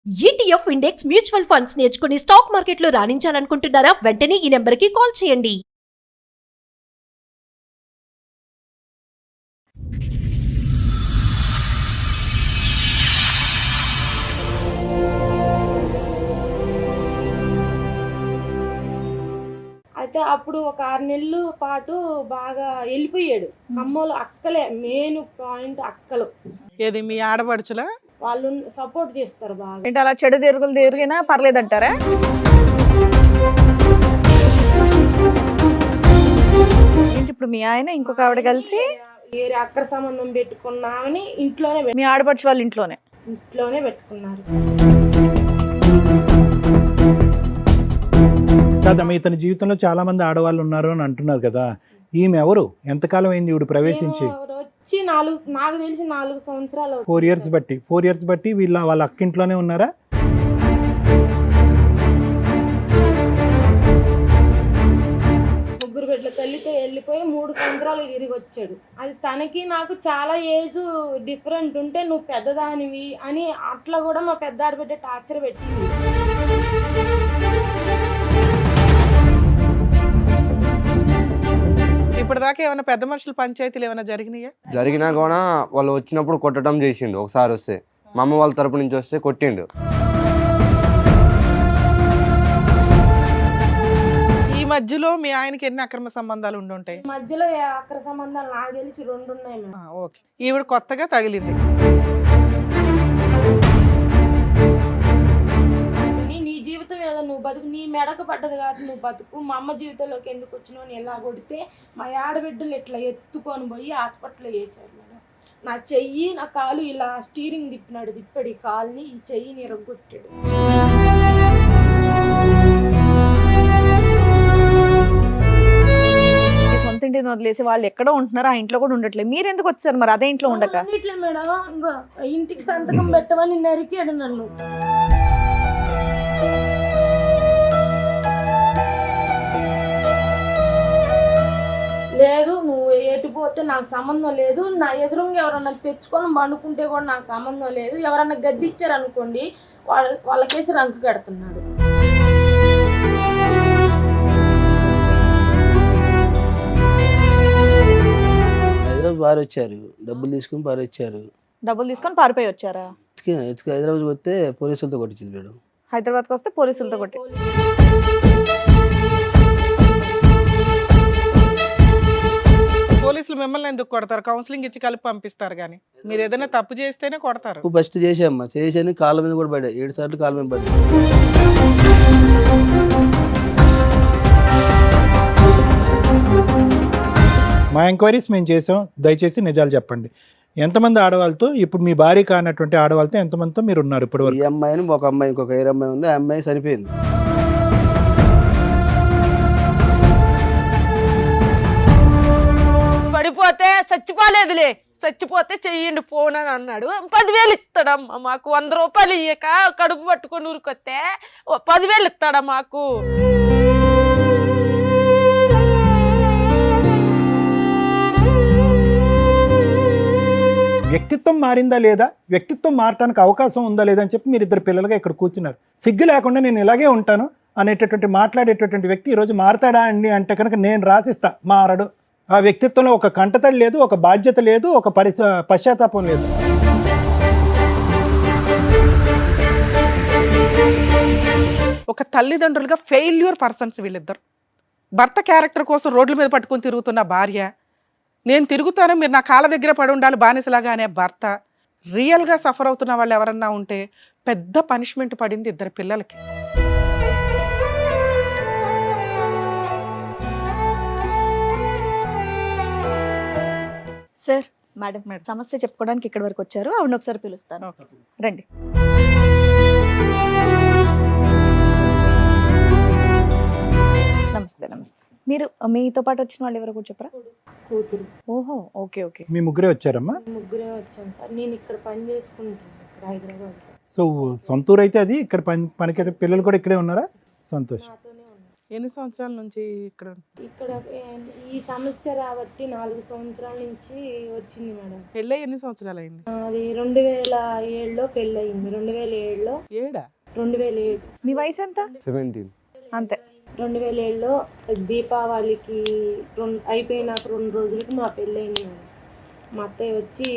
ETF index mutual funds నేర్చుకుని stock మార్కెట్లో రాణించాలనుకుంటున్నారా? వెంటనే ఈ నెంబర్కి కాల్ చేయండి. అయితే అప్పుడు ఒక 6 నెలలు పాటు బాగా వెళ్ళిపోయాడు. ఖమ్మంలో అక్కలే మెయిన్ పాయింట్ అక్కలు. ఏది మీ ఆడపడుచులా? వాళ్ళు సపోర్ట్ చేస్తారు బాగా. ఏంటి అలా చెడు తిరుగులు తిరిగినా పర్లేదంటారా? ఏంటి ఇప్పుడు మీ ఆయన ఇంకొక ఆవిడ కలిసి వేరే అక్కర సంబంధం పెట్టుకున్నామని మీ ఆడపడుచు వాళ్ళ ఇంట్లోనే పెట్టుకున్నారు. కాదమ్మా, ఇతని జీవితంలో చాలా మంది ఆడవాళ్ళు ఉన్నారు అని అంటున్నారు కదా, ఈమె ఎవరు? ఎంతకాలం అయింది ఈవిడ ప్రవేశించి? వచ్చి నాకు తెలిసి 4 సంవత్సరాలు. 4 ఇయర్స్ బట్టి వాళ్ళ అక్కింట్లోనే ఉన్నారా? ముగ్గురు బిడ్డల తల్లితో వెళ్ళిపోయి 3 సంవత్సరాలు తిరిగి వచ్చాడు. అది తనకి నాకు చాలా ఏజ్ డిఫరెంట్ ఉంటే నువ్వు పెద్దదానివి అని అట్లా కూడా మా పెద్ద ఆడబిడ్డ టార్చర్ పెట్టింది. ఇప్పటిదాకా ఏమైనా పెద్ద మనుషుల పంచాయతీలు ఏమైనా జరిగినాయా? జరిగినా కూడా వాళ్ళు వచ్చినప్పుడు కొట్టడం చేసిండు. ఒకసారి వస్తే మా అమ్మ వాళ్ళ తరపు నుంచి వస్తే కొట్టిండు. ఈ మధ్యలో మీ ఆయనకి ఎన్ని అక్రమ సంబంధాలు ఉండుంటాయి? మధ్యలో అక్రమ సంబంధాలు నాకు తెలిసి 2 ఉన్నాయి మేడం. ఓకే, ఈవిడ కొత్తగా తగిలింది. నీ జీవితం ఏదో నువ్వు బతుకు, నీ మెడకు పడ్డది కాబట్టి నువ్వు బతుకు. మా అమ్మ జీవితంలోకి ఎందుకు వచ్చినావు అని ఎలా కొడితే మా ఆడబిడ్డలు ఇట్లా ఎత్తుకొని పోయి హాస్పిటల్లో వేశారు మేడం. నా చెయ్యి నా కాలు ఇలా స్టీరింగ్ తిప్పాడు ఈ కాలుని, ఈ చెయ్యిని ఇరగొట్టాడు. సొంత ఇంటిని వదిలేసి వాళ్ళు ఎక్కడో ఉంటున్నారు, ఆ ఇంట్లో కూడా ఉండట్లేదు. మీరు ఎందుకు వచ్చారు మరి అదే ఇంట్లో ఉండక? ఇట్లా మేడం ఇంకో ఇంటికి సంతకం పెట్టమని నరికాడు నన్ను. లేదు నువ్వు ఎటుపోతే నాకు సంబంధం లేదు, నా ఎదురుగా ఎవరన్నా తెచ్చుకొని పండుకుంటే కూడా నాకు సంబంధం లేదు, ఎవరన్నా గద్దిచ్చారు అనుకోండి వాళ్ళకేసి రంకు కడుతున్నాడు. పారొచ్చారు, డబ్బులు తీసుకుని పారొచ్చారు. డబ్బులు తీసుకొని పారిపోయి వచ్చారా? హైదరాబాద్ వస్తే పోలీసులతో కొట్టించింది మేడం. హైదరాబాద్కి వస్తే పోలీసులతో కొట్టి పోలీసులు మిమ్మల్ని ఎందుకు కొడతారు? కౌన్సిలింగ్ ఇచ్చి కలిపి పంపిస్తారు కానీ మీరు ఏదైనా తప్పు చేస్తేనే కొడతారు. ఫస్ట్ చేసామ్మా, చేసాను కాళ్ళ మీద కూడా పడ్డా, 7 సార్లు కాళ్ళ మీద పడ్డా. మా ఎంక్వైరీస్ మేము చేసాం, దయచేసి నిజాలు చెప్పండి. ఎంతమంది ఆడవాళ్ళతో, ఇప్పుడు మీ భార్య కానటువంటి ఆడవాళ్ళతో ఎంతమందితో మీరు ఉన్నారు ఇప్పుడు ఈ అమ్మాయిని ఒక అమ్మాయి, ఇంకొక వేరే అమ్మాయి ఉంది, ఆ అమ్మాయి చనిపోయింది. పడిపోతే చచ్చిపోలేదులే, చచ్చిపోతే చెయ్యండి ఫోన్ అని అన్నాడు. 10,000 ఇస్తాడమ్మా మాకు. 100 రూపాయలు ఇయ్యక కడుపు పట్టుకొని ఊరికొస్తే 10,000 ఇస్తాడా మాకు? వ్యక్తిత్వం మారిందా లేదా, వ్యక్తిత్వం మారటానికి అవకాశం ఉందా లేదా అని చెప్పి మీరు 2 పిల్లలుగా ఇక్కడ కూర్చున్నారు. సిగ్గు లేకుండా నేను ఇలాగే ఉంటాను అనేటటువంటి మాట్లాడేటటువంటి వ్యక్తి ఈరోజు మారతాడా అండి అంటే కనుక నేను రాసిస్తా, మారడు. ఆ వ్యక్తిత్వంలో ఒక కంటతడి లేదు, ఒక బాధ్యత లేదు, ఒక పశ్చాత్తాపం లేదు. ఒక తల్లిదండ్రులుగా ఫెయిల్యూర్ పర్సన్స్ వీళ్ళిద్దరు. భర్త క్యారెక్టర్ కోసం రోడ్ల మీద పట్టుకొని తిరుగుతున్న భార్య, నేను తిరుగుతాను మీరు నా కాళ్ళ దగ్గర పడి ఉండాలి బానిసలాగా అనే భర్త. రియల్గా సఫర్ అవుతున్న వాళ్ళు ఎవరన్నా ఉంటే పెద్ద పనిష్మెంట్ పడింది 2 పిల్లలకి. సార్, మేడం సమస్య చెప్పుకోవడానికి ఇక్కడి వరకు వచ్చారు, ఆవిడ ఒకసారి పిలుస్తాను, రండి. నమస్తే. నమస్తే. మీరు మీతో పాటు వచ్చిన వాళ్ళు ఎవరో కూడా చెప్పరా? కూతురు. ఓహో, ఓకే ఓకే. మీ ముగ్గురే వచ్చారమ్మా? ముగ్గురే వచ్చాను సార్. నేను ఇక్కడ పని చేసుకుంటాను ఇక్కడ హైదరాబాద్. సో సొంతూరు అయితే అది, ఇక్కడ పనికైతే పిల్లలు కూడా ఇక్కడే ఉన్నారా? సంతోషం. నాతోనే ఉన్నారు. ఎన్ని సంవత్సరాల నుంచి ఇక్కడ ఇక్కడ ఈ సమస్య రాబట్టి 4 సంవత్సరాల నుంచి వచ్చింది మేడం. పెళ్ళి ఎన్ని సంవత్సరాలు అయింది? అది 2007లో పెళ్ళయింది. 2007లో 2007 మీ వయసు ఎంత? 17. అంతే. 2007లో దీపావళికి అయిపోయినాక 2 రోజులకి మా పెళ్ళయింది మేడం. మా అత్తయ్య వచ్చి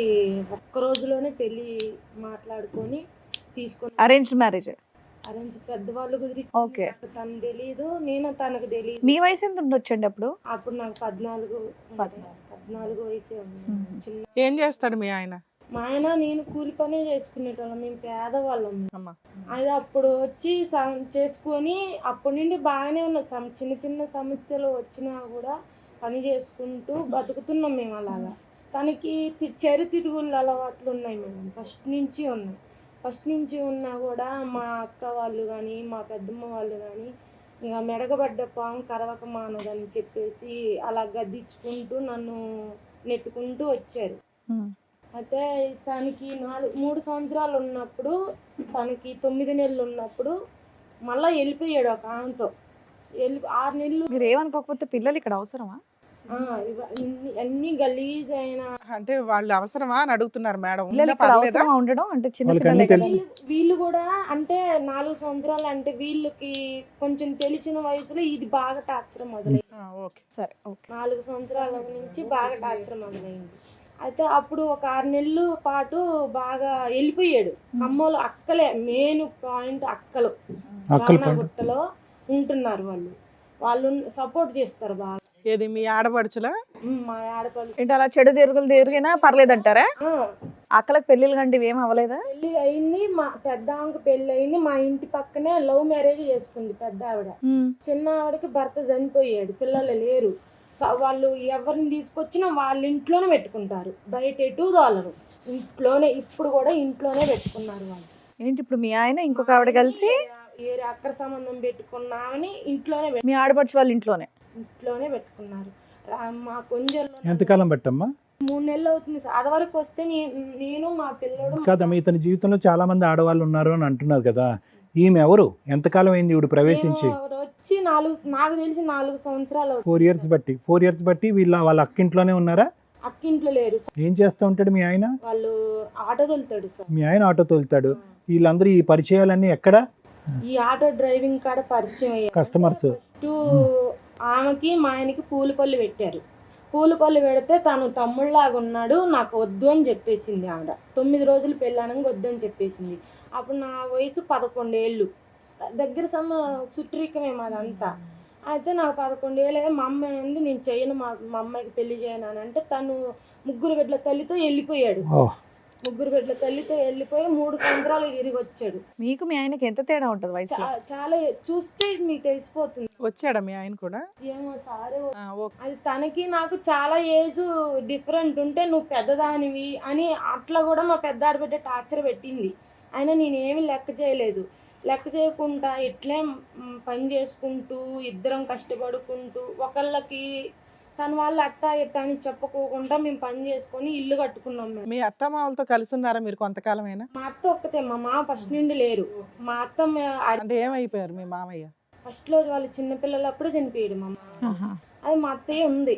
ఒక్క రోజులోనే పెళ్ళి మాట్లాడుకొని తీసుకొని అరేంజ్డ్ మ్యారేజ్. అరేంజ్ పెద్దవాళ్ళు కుదిరి ఓకే. తను తెలీదు, నేను తనకు తెలియదు. మీ వయసు ఎంత ఉండొచ్చండి అప్పుడు? అప్పుడు నాకు 14 వయసే ఉంది. చిన్న ఏం చేస్తాడు మీ ఆయన? మా ఆయన నేను కూలి పనే చేసుకునేటోళ్ళం, మేము పేదవాళ్ళం. అమ్మా అది అప్పుడు వచ్చి చేసుకొని అప్పటి నుండి బాగానే ఉన్నాం. చిన్న చిన్న సమస్యలు వచ్చినా కూడా పని చేసుకుంటూ బతుకుతున్నాం మేము అలాగా. తనకి చెరు తిరుగుళ్ళ అలవాట్లు ఉన్నాయి మేడం, ఫస్ట్ నుంచి ఉన్నా కూడా మా అక్క వాళ్ళు కానీ మా పెద్దమ్మ వాళ్ళు కానీ ఇక మెడగబడ్డ పాము కరవక మానదని చెప్పేసి అలా గద్దించుకుంటూ నన్ను నెట్టుకుంటూ వచ్చారు. అయితే తనకి 3 సంవత్సరాలు ఉన్నప్పుడు, తనకి 9 నెలలు ఉన్నప్పుడు మళ్ళీ వెళ్ళిపోయాడు ఒక ఆమెతో. 6 నెలలు. మీరు ఏమనుకోకపోతే పిల్లలు ఇక్కడ అవసరమా? అన్ని గలీజ్ అయిన అంటే వాళ్ళు అవసరమా అని అడుగుతున్నారు మేడం. పిల్లలు ఇక్కడ అవసరమా ఉండడం? అంటే చిన్న వాళ్ళకి పిల్లలే అన్నీ కదా. తెలుసు. వీళ్ళు కూడా అంటే 4 సంవత్సరాలు అంటే వీళ్ళకి కొంచెం తెలిసిన వయసులో ఇది బాగా టార్చర్ మొదలైంది. ఓకే సరే ఓకే. 4 సంవత్సరాల నుంచి బాగా టార్చర్ మొదలైంది. అయితే అప్పుడు ఒక 6 నెలలు పాటు బాగా వెళ్ళిపోయాడు. కమ్మలు అక్కలే మెయిన్ పాయింట్, అక్కలు గుట్టలో ఉంటున్నారు. వాళ్ళు సపోర్ట్ చేస్తారు బాగా. ఏది మీ ఆడపడుచులా? మా ఆడపల్లి ఏంటి అలా చెడు తిరిగినా పర్లేదంటారా? అక్కలకు పెళ్ళిళ్ళు కంటే ఏం అవ్వలేదా? పెళ్లి అయింది, మా పెద్ద ఆమెకు పెళ్లి అయింది. మా ఇంటి పక్కనే లవ్ మ్యారేజ్ చేసుకుంది పెద్ద ఆవిడ. చిన్న ఆవిడకి భర్త చనిపోయాడు, పిల్లలు లేరు. వాళ్ళు ఎవరిని తీసుకొచ్చినా వాళ్ళ ఇంట్లోనే పెట్టుకుంటారు, బయట ఎటు దోలరు. ఇంట్లోనే, ఇప్పుడు కూడా ఇంట్లోనే పెట్టుకున్నారు వాళ్ళు. ఏంటి ఇప్పుడు మీ ఆయన ఇంకొక ఆవిడ కలిసి వేరే అక్కర సంబంధం పెట్టుకున్నామని ఇంట్లోనే మీ ఆడపడుచు వాళ్ళ ఇంట్లోనే పెట్టుకున్నారు. మా కొంచెం ఎంతకాలం బట్టమ్మా? 3 నెలలు అవుతుంది సార్. అది వరకు వస్తే నేను మా పిల్లడు కాదమ్మా, ఇతని జీవితంలో చాలా మంది ఆడవాళ్ళు ఉన్నారు అని అంటున్నారు కదా, ఈమె ఎవరు? ఎంతకాలం అయింది ఇవిడు ప్రవేశించి? వచ్చి నాకు తెలిసి 4 సంవత్సరాలు అవుతుంది. 4 ఇయర్స్ బట్టి వాళ్ళ అక్కింట్లోనే ఉన్నారా? అక్కింట్లో లేరు. ఏం చేస్తూ ఉంటాడు మీ ఆయన? వాళ్ళు ఆటో తోలుతాడు సార్. మీ ఆయన ఆటో తోలుతాడు. వీళ్ళందరూ ఈ పరిచయాలన్నీ ఎక్కడ? ఈ ఆటో డ్రైవింగ్ కాడ పరిచయం అయ్యారు కస్టమర్స్. ఆమెకి మా ఆయనకి పూలపల్లి పెట్టారు. పూలపల్లి పెడితే తను తమ్ముళ్ళలాగా ఉన్నాడు, నాకు వద్దు అని చెప్పేసింది ఆవిడ. 9 రోజులు పెళ్ళానంగా వద్దని చెప్పేసింది. అప్పుడు నా వయసు 11 ఏళ్ళు, దగ్గర చుట్టరికమే మాదంతా. అయితే నాకు 11 ఏళ్ళే. మా అమ్మ ఏంది నేను చెయ్యను, మా అమ్మాయికి పెళ్లి చేయను అని అంటే తను 3 బిడ్డల తల్లితో వెళ్ళిపోయాడు. 3 బిడ్డల తల్లితో వెళ్ళిపోయి 3 సంవత్సరాలు తిరిగి వచ్చాడు. మీకు మీ ఆయనకి ఎంత తేడా ఉంటుంది వయసులో? చాలా చూస్తే మీకు తెలిసిపోతుంది. వచ్చాడా మీ ఆయన కూడా? ఏమో సారే, ఓకే. అది తనకి నాకు చాలా ఏజ్ డిఫరెంట్ ఉంటే నువ్వు పెద్దదానివి అని అట్లా కూడా మా పెద్ద ఆడబిడ్డ టార్చర్ పెట్టింది. అయినా నేనేమి లెక్క చేయలేదు. లెక్క చేయకుండా ఇట్లే పని చేసుకుంటూ ఇద్దరం కష్టపడుకుంటూ ఒకళ్ళకి తన వాళ్ళు అట్టా ఎట్టా అని చెప్పుకోకుండా మేము పని చేసుకొని ఇల్లు కట్టుకున్నాం. మేము మీ అత్త మామలతో కలిసి ఉన్నారా మీరు కొంతకాలమైనా? మా అత్త ఒక్కతే, మా మామ ఫస్ట్ నుండి లేరు. మా అత్త అంటే ఏమైపోయారు మీ మామయ్య? ఫస్ట్ లో వాళ్ళు చిన్నపిల్లలప్పుడు చనిపోయాడు మా మామ. అది మా అత్తయ్య ఉంది,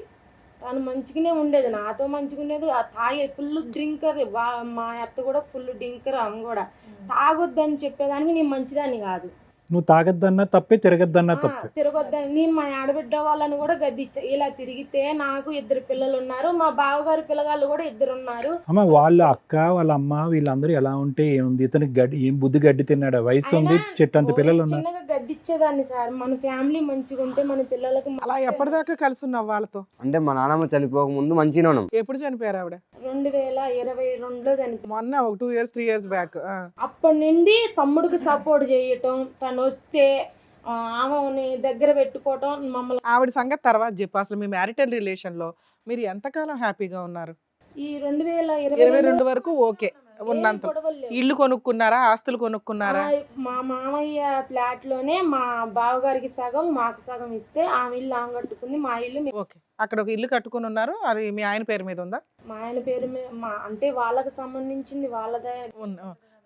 తను మంచిగానే ఉండేది, నాతో మంచిగా ఉండేది. తాగే ఫుల్ డ్రింకర్. మా అత్త కూడా ఫుల్ డ్రింకర్. ఆమె కూడా తాగొద్దని చెప్పేదానికి నేను మంచిదాన్ని కాదు. నువ్వు తాగొద్దన్నా తప్పే, తిరగద్దన్నా తప్పే. తిరగొద్దని నేను మా ఆడబిడ్డ వాళ్ళని కూడా గద్దిచ్చా. ఇలా తిరిగితే నాకు 2 పిల్లలు ఉన్నారు, మా బావగారి పిల్లగాళ్ళు కూడా 2 ఉన్నారు. అమ్మ వాళ్ళ అక్క వాళ్ళ అమ్మ వీళ్ళందరూ ఎలా ఉంటే ఏముంది, ఇతనికి ఏం బుద్ధి గడ్డి తిన్నాడా? వయసు ఉంది, చెట్టంత పిల్లలు ఉన్నారు. చిన్నగా గద్దిచ్చేదాన్ని సార్. మన ఫ్యామిలీ మంచిగా ఉంటే మన పిల్లలకు. అలా ఎప్పటిదాకా కలిసి ఉన్నావు వాళ్ళతో? అంటే మా నాన్నమ్మ చనిపోక ముందు మంచిగా ఉన్నాం. ఎప్పుడు చనిపోయారు ఆవిడ? 2022లో చనిపోయారు. మొన్న ఒక 2 years 3 years బ్యాక్. అప్పటి నుండి తమ్ముడికి సపోర్ట్ చేయటం, తను వస్తే ఆమెని దగ్గర పెట్టుకోవటం, మమ్మల్ని. ఆవిడ సంగతి తర్వాత చెప్పు. అసలు మీ మ్యారిటల్ రిలేషన్ లో మీరు ఎంతకాలం హ్యాపీగా ఉన్నారు? ఈ 2022 22 వరకు ఓకే ఉన్నంత. ఇల్లు కొనుక్కున్నారా, ఆస్తులు కొనుక్కున్నారా? మా మామయ్య ఫ్లాట్ లోనే మా బావగారికి సగం మాకు సగం ఇస్తే ఆమె ఇల్లు ఆమె కట్టుకుంది, మా ఇల్లు ఓకే. అక్కడ ఒక ఇల్లు కట్టుకుని ఉన్నారు, అది మీ ఆయన పేరు మీద ఉందా? మా ఆయన పేరు మీద. అంటే వాళ్ళకి సంబంధించింది వాళ్ళదే.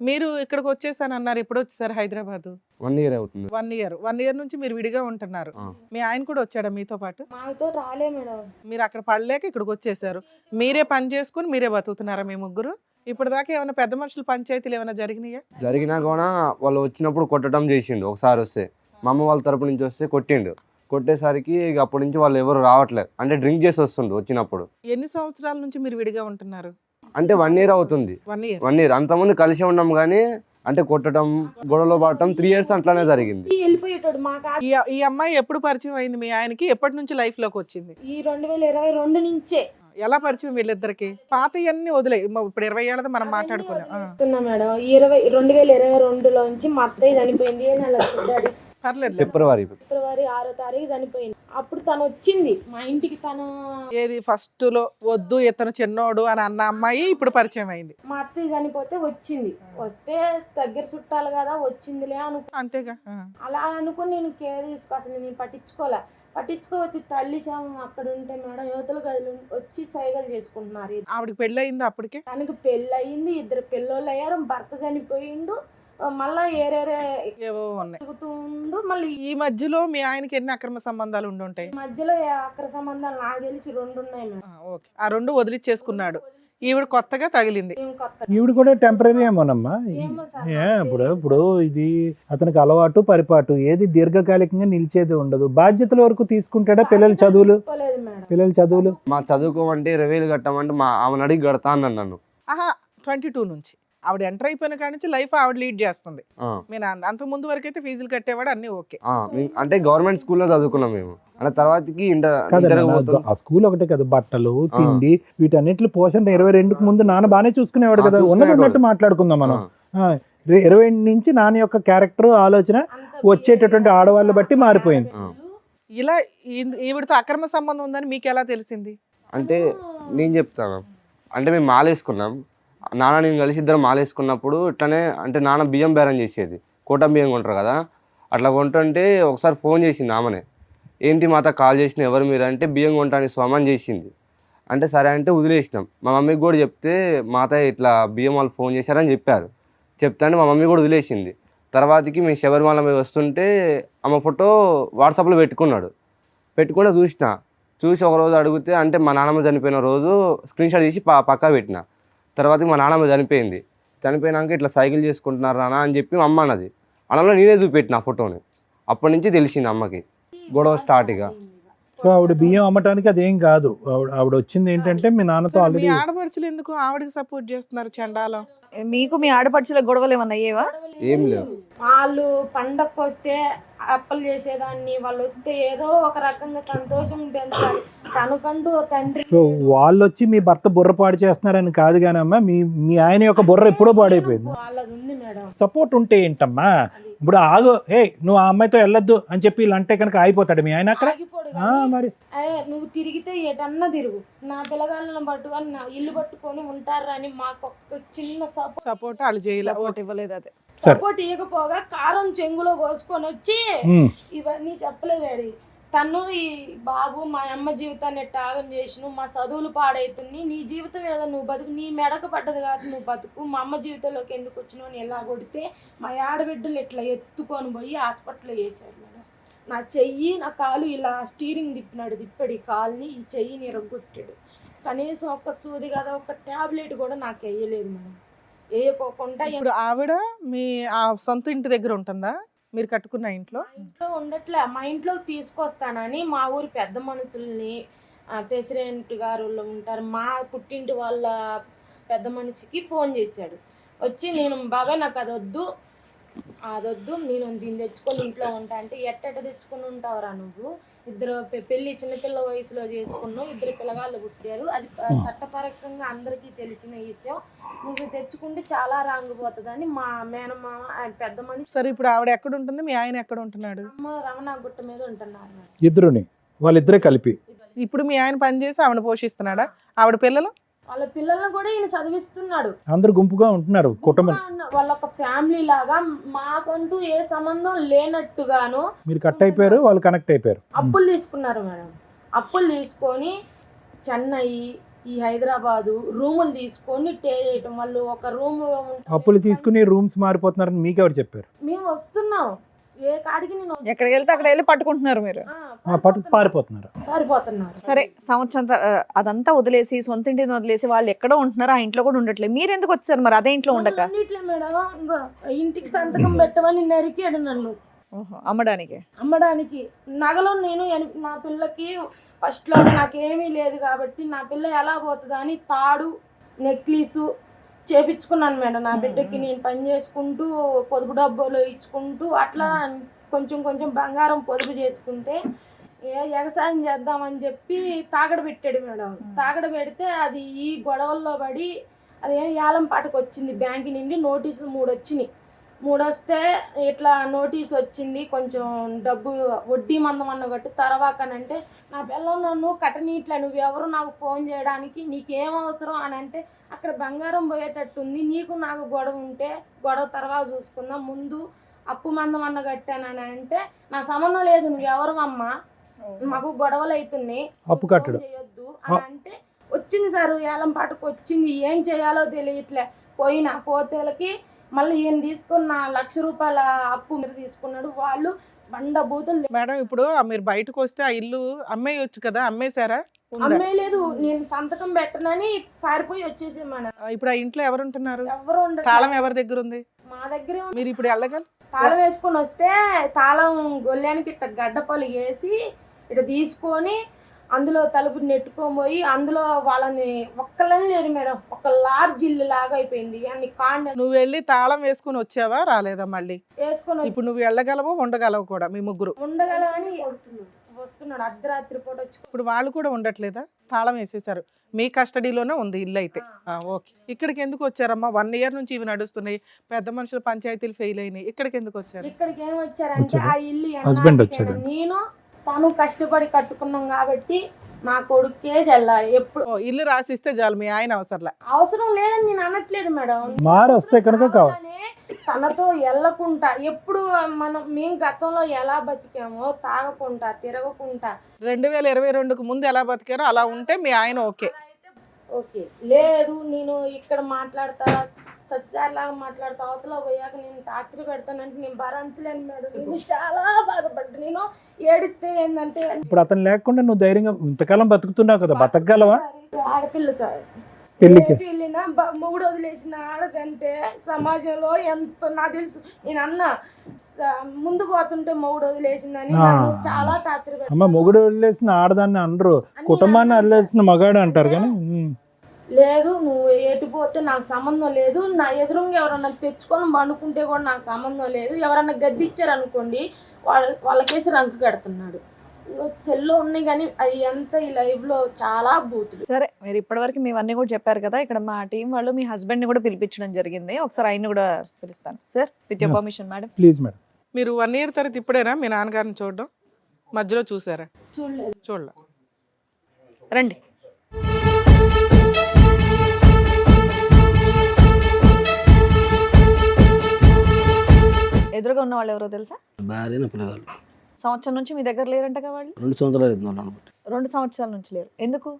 మీరు ఇక్కడికి వచ్చేసాను అన్నారు, ఎప్పుడు వచ్చేసారు హైదరాబాద్? 1 year అవుతుంది. 1 year నుంచి మీరు విడిగా ఉంటున్నారు. ఆ. మీ ఆయన కూడా వచ్చాడా మీతో పాటు? మాతో రాలే మేడం. మీరు అక్కడ పడలేక ఇక్కడికి వచ్చేసారు. మీరే పని చేసుకుని మీరే బతుకుతున్నారా మీ ముగ్గురు? ఇప్పుడు దాకా ఏమైనా పెద్ద మనుషులు పంచాయతీలు ఏమైనా జరిగినాయా? జరిగినా కూడా వాళ్ళు వచ్చినప్పుడు కొట్టడం చేసిండు. ఒకసారి వస్తే మా అమ్మ వాళ్ళ తరపు నుంచి వస్తే కొట్టిండు. కొట్టేసరికి ఇక అప్పటి నుంచి వాళ్ళు ఎవరు రావట్లేదు, అంటే డ్రింక్ చేసి వస్తుండు వచ్చినప్పుడు. ఎన్ని సంవత్సరాల నుంచి మీరు విడిగా ఉంటున్నారు? అంటే 1 year అవుతుంది. 1 year. 1 year అంతకుముందు కలిసి ఉన్నాం కానీ అంటే కొట్టడం, గొడవలో పడటం 3 years అట్లానే జరిగింది. వెళ్ళిపోయేటోడు మా కాడ. ఈ అమ్మాయి ఎప్పుడు పరిచయం అయింది మీ ఆయనకి? ఎప్పటి నుంచి లైఫ్ లోకి వచ్చింది? ఈ 2022 నుంచే ఎలా పరిచయం వీళ్ళిద్దరికి? పాత ఇవన్నీ వదిలే, ఇప్పుడు 20 ఏళ్ళది మనం మాట్లాడుకున్నాం. వస్తున్నా మేడం. 2022లో నుంచి మా అత్తయ్య చనిపోయింది. డాడీ పర్లేదు. ఫిబ్రవరి 6వ తారీఖు చనిపోయింది. అప్పుడు తను వచ్చింది మా ఇంటికి. తను ఏది ఫస్ట్ లో వద్దు ఇతను చిన్నోడు అని అన్న అమ్మాయి ఇప్పుడు పరిచయం అయింది. మా అత్తయ్య చనిపోతే వచ్చింది. వస్తే దగ్గర చుట్టాలు కదా వచ్చిందిలే అనుకో. అంతేగా. అలా అనుకుని నేను కేర్ తీసుకో, అసలు నేను పట్టించుకోవద్దు. తల్లి శవం అక్కడ ఉంటే మేడం యువతలు గదిలో వచ్చి సైగలు చేసుకుంటున్నారు. ఆవిడకి పెళ్ళి అయింది అప్పటికే? తనకు పెళ్ళి అయింది, 2 పిల్లోళ్ళు అయ్యారు, భర్త చనిపోయిండు, మళ్ళా ఏవో ఉన్నాయి. తిరుగుతుండు. మళ్ళీ ఈ మధ్యలో మీ ఆయనకి ఎన్ని అక్రమ సంబంధాలు ఉండి ఉంటాయి? ఈ మధ్యలో అక్రమ సంబంధాలు నాకు తెలిసి 2 ఉన్నాయి మేడం. ఓకే, ఆ 2 వదిలిచ్చేసుకున్నాడు. ఈవిడ కొత్తగా తగిలింది. ఏం కొత్త ఈవిడ కూడా టెంపరీ ఏమోనమ్మా. ఏమో సార్ ఇప్పుడు ఇది అతనికి అలవాటు పరిపాటు, ఏది దీర్ఘకాలికంగా నిలిచేది ఉండదు. బాధ్యతల వరకు తీసుకుంటాడా? పిల్లల చదువులు మేడం. మా చదువుకోమంటే 20,000 కట్టామంటే ఆమెను అడిగి కడతా అన్నాను నన్ను. ఆహా, 22 నుంచి ఆవిడ ఎంటర్ అయిపోయిన కాడి నుంచి లైఫ్ ఆవిడ లీడ్ చేస్తుంది. మీ నాన్న అంతకు ముందు వరకు అయితే ఫీజులు కట్టేవాడు, అన్ని ఓకే. అంటే గవర్నమెంట్ స్కూల్లో చదువుకున్నాం మేము. అంటే తర్వాతకి ఆ స్కూల్ ఒకటే కదా, బట్టలు తిండి వీటన్నిటి పోషణ 22కి ముందు నాన్న బాగానే చూసుకునేవాడు కదా. ఉన్నట్టు మాట్లాడుకుందాం మనం. 20 నుంచి నాన్న యొక్క క్యారెక్టర్ ఆలోచన వచ్చేటటువంటి ఆడవాళ్ళు బట్టి మారిపోయింది. ఇలా ఈవిడతో అక్రమ సంబంధం ఉందని మీకు ఎలా తెలిసింది? అంటే నేను చెప్తాను. అంటే మేము మాలేసుకున్నాం, నాన్న నేను కలిసి ఇద్దరం మాలేసుకున్నప్పుడు ఇట్లానే అంటే నాన్న బియ్యం బేరం చేసేది, కోటం బియ్యం కొంటారు కదా, అట్లా కొంటుంటే ఒకసారి ఫోన్ చేసింది ఆమెనే. ఏంటి మాత కాల్ చేసిన, ఎవరు మీరు అంటే బియ్యం కొంటానికి స్వమని చేసింది. అంటే సరే అంటే వదిలేసినాం. మా మమ్మీకి కూడా చెప్తే మాత ఇట్లా బియ్యం వాళ్ళు ఫోన్ చేశారని చెప్పారు. చెప్తానే మా మమ్మీ కూడా వదిలేసింది. తర్వాతకి మేము శబరిమల మీద వస్తుంటే ఆమె ఫోటో వాట్సాప్లో పెట్టుకుంటే చూసి ఒకరోజు అడిగితే అంటే మా నాన్నమ్మ చనిపోయిన రోజు స్క్రీన్ షాట్ తీసి పక్కా పెట్టిన. తర్వాతకి మా నాన్నమ్మ చనిపోయినాక ఇట్లా సైకిల్ చేసుకుంటున్నారు నాన్న అని చెప్పి మా అమ్మ అన్నది. అలా నేనే చూపెట్టిన ఆ ఫోటోని. అప్పటి నుంచి తెలిసింది అమ్మకి గొడవ స్టార్ట్. ఇక సో ఆవిడ బియ్యం అమ్మటానికి అదేం కాదు. ఆవిడ వచ్చింది ఏంటంటే మీ నాన్నతో మీ ఆల్రెడీ. ఆడపడుచులు ఎందుకు ఆవిడకి సపోర్ట్ చేస్తున్నారు? చండాలం. మీకు మీ ఆడపడుచుల గొడవలు ఏమన్నా అయ్యేవా? ఏం లేవు. వాళ్ళు పండగకు వస్తే అప్పలు చేసేదాన్ని, వాళ్ళు వస్తే ఏదో ఒక రకంగా సంతోషం పెంచాలి తనకంటూ తండ్రి. సో వాళ్ళు వచ్చి మీ భర్త బుర్ర పాడు చేస్తున్నారని కాదు కానమ్మా, మీ ఆయన యొక్క బుర్ర ఎప్పుడో పాడైపోయింది. వాళ్ళది ఉంది మేడం. సపోర్ట్ ఉంటే ఏంటమ్మా? ఇప్పుడు ఆగు, నువ్వు ఆ అమ్మాయితో వెళ్ళొద్దు అని చెప్పి ఇలా అంటే కనుక అయిపోతాడు మీ ఆయన అక్కడ. ఆగిపోడు మరి నువ్వు తిరిగితే ఎటన్నా తిరుగు, నా పిల్లగాళ్ళని పట్టుకొని నా ఇల్లు పట్టుకొని ఉంటారని మాకు ఒక చిన్న సపోర్ట్ వాళ్ళు చేయలేదు. సపోర్ట్ ఇవ్వలేదు. అదే సపోర్ట్ ఇవ్వకపోగా కారం చెంగులో పోసుకొని వచ్చి ఇవన్నీ చెప్పలేదు. తను ఈ బాబు మా అమ్మ జీవితాన్ని త్యాగం చేసిన, మా చదువులు పాడైతుంది, నీ జీవితం ఏదో నువ్వు బతుకు, నీ మెడకు పడ్డది కాబట్టి నువ్వు బతుకు, మా అమ్మ జీవితంలోకి ఎందుకు వచ్చినావు అని ఎలా కొడితే మా ఆడబిడ్డలు ఇట్లా ఎత్తుకొని పోయి హాస్పిటల్లో వేశారు మేడం. నా చెయ్యి నా కాలు ఇలా స్టీరింగ్ తిప్పాడు ఈ కాలుని, ఈ చెయ్యిని ఇరగొట్టాడు. కనీసం ఒక సూది కదా, ఒక ట్యాబ్లెట్ కూడా నాకు వేయలేదు మేడం. వేయకోకుండా ఇప్పుడు ఆవిడ మీ ఆ సొంత ఇంటి దగ్గర ఉంటుందా? మీరు కట్టుకున్న ఇంట్లో ఉండట్లే. మా ఇంట్లోకి తీసుకొస్తానని మా ఊరి పెద్ద మనుషుల్ని, ప్రెసిడెంట్ గారు ఉంటారు, మా పుట్టింటి వాళ్ళ పెద్ద మనిషికి ఫోన్ చేశాడు. వచ్చి నేను బాబాయ్ నాకు అదొద్దు, నేను దీన్ని తెచ్చుకొని ఇంట్లో ఉంటా అంటే, ఎట్టెట తెచ్చుకొని ఉంటావురా నువ్వు, ఇద్దరు పెళ్ళి చిన్నపిల్ల వయసులో చేసుకున్నావు, 2 పిల్లగాళ్ళు పుట్టారు, అది చట్టపరంగా అందరికీ తెలిసిన విషయం, నువ్వు తెచ్చుకుంటే చాలా రాంగిపోతుందని మా మేనమామ పెద్ద మనిషి. సరే ఇప్పుడు ఆవిడ ఎక్కడ ఉంటుంది, మీ ఆయన ఎక్కడ ఉంటున్నాడు? రమణ గుట్ట మీద ఉంటున్నారు. ఇద్దరుని వాళ్ళిద్దరే కలిపి. ఇప్పుడు మీ ఆయన పని చేసి ఆవిడ పోషిస్తున్నాడా? ఆవిడ పిల్లలు? వాళ్ళ పిల్లల్ని కూడా ఈయన చదివిస్తున్నాడు. అందరు గుంపుగా ఉంటున్నారు, కుటుంబం. వాళ్ళ ఒక ఫ్యామిలీ లాగా, మాకంటూ ఏ సంబంధం లేనట్టుగాను. మీరు కట్ అయిపోయారు, వాళ్ళు కనెక్ట్ అయిపోయారు. అప్పులు తీసుకున్నారు మేడం. అప్పులు తీసుకొని చెన్నై, ఈ హైదరాబాదు రూములు తీసుకొని స్టే చేయటం. వాళ్ళు ఒక రూమ్ అప్పులు తీసుకుని రూమ్స్ మారిపోతున్నారని మీకు ఎవరు చెప్పారు? మేము వస్తున్నాం ఏ కాడికి నేను ఎక్కడికి వెళ్తే అక్కడ వెళ్ళి పట్టుకుంటున్నారు మీరు. పట్టు పారిపోతున్నారు. పారిపోతున్నారు. సరే సంవత్సరం అదంతా వదిలేసి సొంత ఇంటిని వదిలేసి వాళ్ళు ఎక్కడో ఉంటున్నారు, ఆ ఇంట్లో కూడా ఉండట్లేదు. మీరు ఎందుకు వచ్చారు మరి అదే ఇంట్లో ఉండక? అన్నిట్లే మేడం, ఇంకో ఇంటికి సంతకం పెట్టమని నరికాడు నన్ను. అమ్మడానికి అమ్మడానికి నగలు నేను నా పిల్లకి ఫస్ట్లో నాకేమీ లేదు కాబట్టి నా పిల్ల ఎలా పోతుందా అని తాడు నెక్లెసు చేపించుకున్నాను మేడం. నా బిడ్డకి నేను పని చేసుకుంటూ పొదుపు డబ్బులు ఇచ్చుకుంటూ అట్లా కొంచెం కొంచెం బంగారం పొదుపు చేసుకుంటే వ్యవసాయం చేద్దామని చెప్పి తాగడ పెట్టాడు మేడం. తాగడ పెడితే అది ఈ గొడవల్లో పడి అది ఏలం పాటకు వచ్చింది. బ్యాంక్ నుండి నోటీసులు 3 వచ్చినాయి. 3 వస్తే ఇట్లా నోటీస్ వచ్చింది, కొంచెం డబ్బు వడ్డీ మందం అన్నగట్టు తర్వాకనంటే నా పిల్లలు నన్ను కట్టనీట్లా, నువ్వెవరు నాకు ఫోన్ చేయడానికి, నీకేం అవసరం అని అంటే అక్కడ బంగారం పోయేటట్టుంది, నీకు నాకు గొడవ ఉంటే గొడవ తర్వాత చూసుకుందాం, ముందు అప్పు మందం అన్న కట్టానని అంటే నా సంబంధం లేదు, నువ్వెవరు అమ్మ, మాకు గొడవలు అవుతున్నాయి, అప్పు కట్టడు చేయొద్దు అని అంటే వచ్చింది సార్. ఏలం పాటకు వచ్చింది, ఏం చేయాలో తెలియట్లే. పోతేలకి మళ్ళీ ఈయన తీసుకున్న ₹1,00,000 అప్పు మీద తీసుకున్నాడు. వాళ్ళు బండ బూతులు. మేడం ఇప్పుడు మీరు బయటకు వస్తే ఆ ఇల్లు అమ్మేయొచ్చు కదా, అమ్మేశారా? ఉందా? అమ్మేయలేదు, నేను సంతకం పెట్టనని పారిపోయి వచ్చేసాం మేడం. ఇప్పుడు ఆ ఇంట్లో ఎవరు ఉంటున్నారు? ఎవరు ఉండరు. తాళం ఎవరి దగ్గర ఉంది? మా దగ్గరే ఉంది. మీరు ఇప్పుడు వెళ్ళగలరు? తాళం వేసుకొని వస్తే తాళం గొల్లానికి ఇట్ట గడ్డపలు వేసి ఇట తీసుకొని అందులో తలుపు నెట్టుకొని పోయి అందులో వాళ్ళని ఒక్కళ్ళని లేరు మేడం, ఒక లార్జ్ ఇల్లు లాగా అయిపోయింది. అన్ని కాండ నువ్వు వెళ్ళి తాళం వేసుకుని వచ్చావా, రాలేదా మళ్ళీ? వేసుకొని ఇప్పుడు నువ్వు వెళ్ళగలవు, ఉండగలవు కూడా, మీ ముగ్గురు ఉండగలవని వస్తున్నాడు. అర్ధరాత్రి పూట వచ్చి. ఇప్పుడు వాళ్ళు కూడా ఉండట్లేదా? తాళం వేసేసారు, మీ కస్టడీలోనే ఉంది ఇల్లు అయితే. ఓకే, ఇక్కడికి ఎందుకు వచ్చారమ్మా? 1 ఇయర్ నుంచి ఇవి నడుస్తున్నాయి, పెద్ద మనుషుల పంచాయతీలు ఫెయిల్ అయినాయి, ఇక్కడికి ఎందుకు వచ్చారు? ఇక్కడికి ఏం వచ్చారంటే ఆ ఇల్లు హస్బెండ్ వచ్చాడు. నేను తను కష్టపడి కట్టుకున్నాం కాబట్టి నా కొడుకే చెల్లాలి. ఎప్పుడు ఇల్లు రాసిస్తే చాలు, మీ ఆయన అవసరంలే. అవసరం లేదని నేను అనట్లేదు మేడం. మారి వస్తే కనుక కావాలి. తనతో వెళ్ళకుండా ఎప్పుడు మేము గతంలో ఎలా బతికామో తాగకుండా తిరగకుండా 2022కు ముందు ఎలా బతికారో అలా ఉంటే మీ ఆయన ఓకే. ఓకే లేదు, నేను ఇక్కడ మాట్లాడతా సత్యసారిలాగా మాట్లాడతా, అవతల పోయాక నేను టార్చర్ పెడతానంటే నేను భరించలేను మేడం. నేను చాలా బాధపడ్డా. నేను ఏడిస్తే ఏంటంటే ఇప్పుడు అతను లేకుండా నువ్వు ధైర్యంగా ఇంతకాలం బతుకుతున్నావు కదా, బతకగలవా? ఆడపిల్ల సార్, పెళ్లికి వెళ్ళినా మొగుడు వదిలేసిన ఆడదంటే సమాజంలో ఎంత నాకు తెలుసు. నేను అన్నా ముందు పోతుంటే మొగుడు వదిలేసిందని నన్ను చాలా టార్చర్ పెట్టారు. అమ్మ మొగుడు వదిలేసిన ఆడదాన్ని అనరు, కుటుంబాన్ని వదిలేసిన మగాడు అంటారు. కానీ లేదు, నువ్వు ఎటుపోతే నాకు సంబంధం లేదు, నా ఎదురుగా ఎవరన్నా తెచ్చుకొని పండుకుంటే కూడా నాకు సంబంధం లేదు, ఎవరన్నా గద్దిచ్చారు అనుకోండి వాళ్ళకేసి రంకు కడుతున్నాడు. సెల్లో ఉన్నాయి కానీ అది ఎంత ఈ లైవ్ లో చాలా బూతులు. సరే, మీరు ఇప్పటివరకు మేమన్నీ కూడా చెప్పారు కదా, ఇక్కడ మా టీం వాళ్ళు మీ హస్బెండ్ ని కూడా పిలిపించడం జరిగింది. ఒకసారి ఆయన్ని కూడా పిలుస్తాను sir, with your permission madam. Please madam. మీరు 1 ఇయర్ తర్వాత ఇప్పుడేనా మీ నాన్నగారిని చూడడం? మధ్యలో చూసారా? చూడలేదు. చూడలే. రండి. ఎదురుగా ఉన్న వాళ్ళు ఎవరో తెలుసా? భార్య నా పిల్లగాళ్ళు. సంవత్సరం నుంచి మీ దగ్గర లేరంటగా వాళ్ళు? 2 సంవత్సరాలు అవుతుంది వాళ్ళు అనమాట. 2 సంవత్సరాల నుంచి లేరు. ఎందుకు?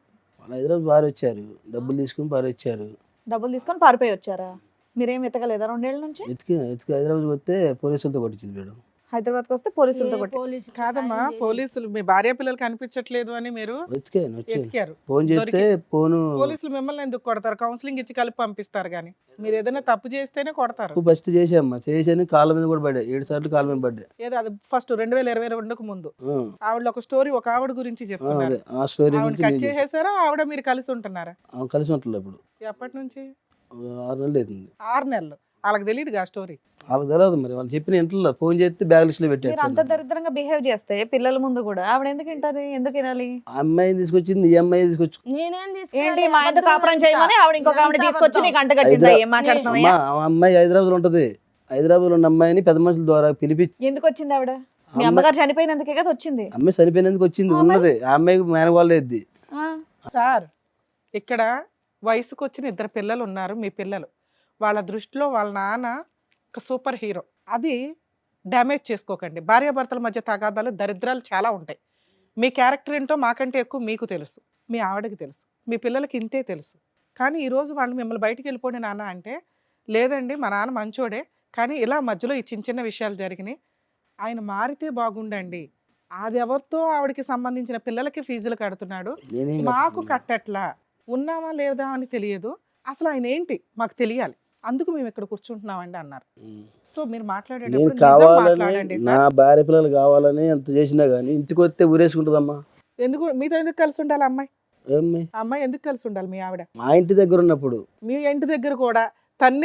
వాళ్ళు హైదరాబాద్ భార్య వచ్చారు, డబ్బులు తీసుకుని భార్య వచ్చారు. డబ్బులు తీసుకొని పారిపోయి వచ్చారా? మీరేం వెతకలేదా 2 ఏళ్ళ నుంచి? వెతికి హైదరాబాద్ వస్తే పోలీసులతో కొట్టించింది మేడం. హైదరాబాద్కి వస్తే పోలీసులతో కొట్టి. పోలీసు కాదమ్మా, పోలీసులు మీ భార్య పిల్లలు కనిపించట్లేదు అని మీరు వెతికాను, వచ్చాను. ఎతికారు. ఫోన్ చేస్తే ఫోను పోలీసులు మిమ్మల్ని ఎందుకు కొడతారు? కౌన్సిలింగ్ ఇచ్చి కలిపి పంపిస్తారు. కానీ మీరు ఏదైనా తప్పు చేస్తేనే కొడతారు. ఫస్ట్ చేసామ్మా, చేసాను కాళ్ళ మీద కూడా పడ్డా, 7 సార్లు కాళ్ళ మీద పడ్డా. ఏదో అది ఫస్ట్ 2022కు ముందు ఆవిడ ఒక స్టోరీ, ఒక ఆవిడ గురించి చెప్తున్నారు. అదే ఆ స్టోరీ ఆవిడ గురించి కట్ నేను చేసేసారా? ఆవిడ మీరు కలిసి ఉంటున్నారా? కలిసి ఉంటుంది. ఇప్పుడు ఎప్పటి నుంచి? 6 నెలలు అవుతుంది. 6 నెలలు. వాళ్ళకి తెలియదుగా ఆ స్టోరీ. వాళ్ళకి తెలియదు మరి, వాళ్ళు చెప్పిన ఇంట్లో ఫోన్ చేస్తే బ్యాగ్ లిస్ట్ లో మీరు అంత పెట్టారు. దరిద్రంగా బిహేవ్ చేస్తే పిల్లల ముందు కూడా ఆవిడ ఎందుకు వింటది? ఎందుకు వినాలి? ఆ అమ్మాయిని తీసుకొచ్చింది, ఈ అమ్మాయి తీసుకొచ్చి నేనేం ఏంటి మా ఇంత కాపురం చేయమని ఆవిడ ఇంకొక ఆవిడ తీసుకొచ్చి నీకు అంట కట్టిందా? ఏం మాట్లాడుతున్నావా? ఆ అమ్మాయి హైదరాబాద్ లో ఉంటది. హైదరాబాద్ లో ఉన్న అమ్మాయిని పెద్ద మనుషుల ద్వారా పిలిపించి, ఎందుకు వచ్చింది ఆవిడ? మీ అమ్మగారు చనిపోయినందుకే కదా వచ్చింది. అమ్మాయి చనిపోయినందుకు వచ్చింది. ఉన్నది ఆ అమ్మాయికి మేనగోళ్ళు ఎద్ది. సార్, ఇక్కడ వయసుకు వచ్చిన 2 పిల్లలు ఉన్నారు. మీ పిల్లలు, వాళ్ళ దృష్టిలో వాళ్ళ నాన్న ఒక సూపర్ హీరో. అది డ్యామేజ్ చేసుకోకండి. భార్యాభర్తల మధ్య తగాదాలు, దరిద్రాలు చాలా ఉంటాయి. మీ క్యారెక్టర్ ఏంటో మాకంటే ఎక్కువ మీకు తెలుసు, మీ ఆవిడకి తెలుసు. మీ పిల్లలకి ఇంతే తెలుసు. కానీ ఈరోజు వాళ్ళు మిమ్మల్ని బయటికి వెళ్ళిపోండి నాన్న అంటే, లేదండి మా నాన్న మంచోడే, కానీ ఇలా మధ్యలో ఈ చిన్న చిన్న విషయాలు జరిగినాయి, ఆయన మారితే బాగుండండి, అది ఎవరితో ఆవిడకి సంబంధించిన పిల్లలకి ఫీజులు కడుతున్నాడు, నేనేం మాకు కట్టను. కట్టట్లా, ఉన్నామా లేదా అని తెలియదు, అసలు ఆయన ఏంటి మాకు తెలియాలి, అందుకు మేము ఇక్కడ కూర్చుంటున్నామండి అన్నారు. సో మీరు నేను మాట్లాడేటప్పుడు నిజం కావాలని మాట్లాడండి నా సార్. భార్య పిల్లలు కావాలని ఎంత చేసినా కానీ ఇంటికి వస్తే ఊరేసుకుంటుందమ్మా. ఎందుకు మీతో ఎందుకు కలిసి ఉండాలి అమ్మాయి? ఏమ్మాయి ఆ అమ్మాయి ఎందుకు కలిసి ఉండాలి మీ ఆవిడ? మా ఇంటి దగ్గర ఉన్నప్పుడు మీ ఇంటి దగ్గర కూడా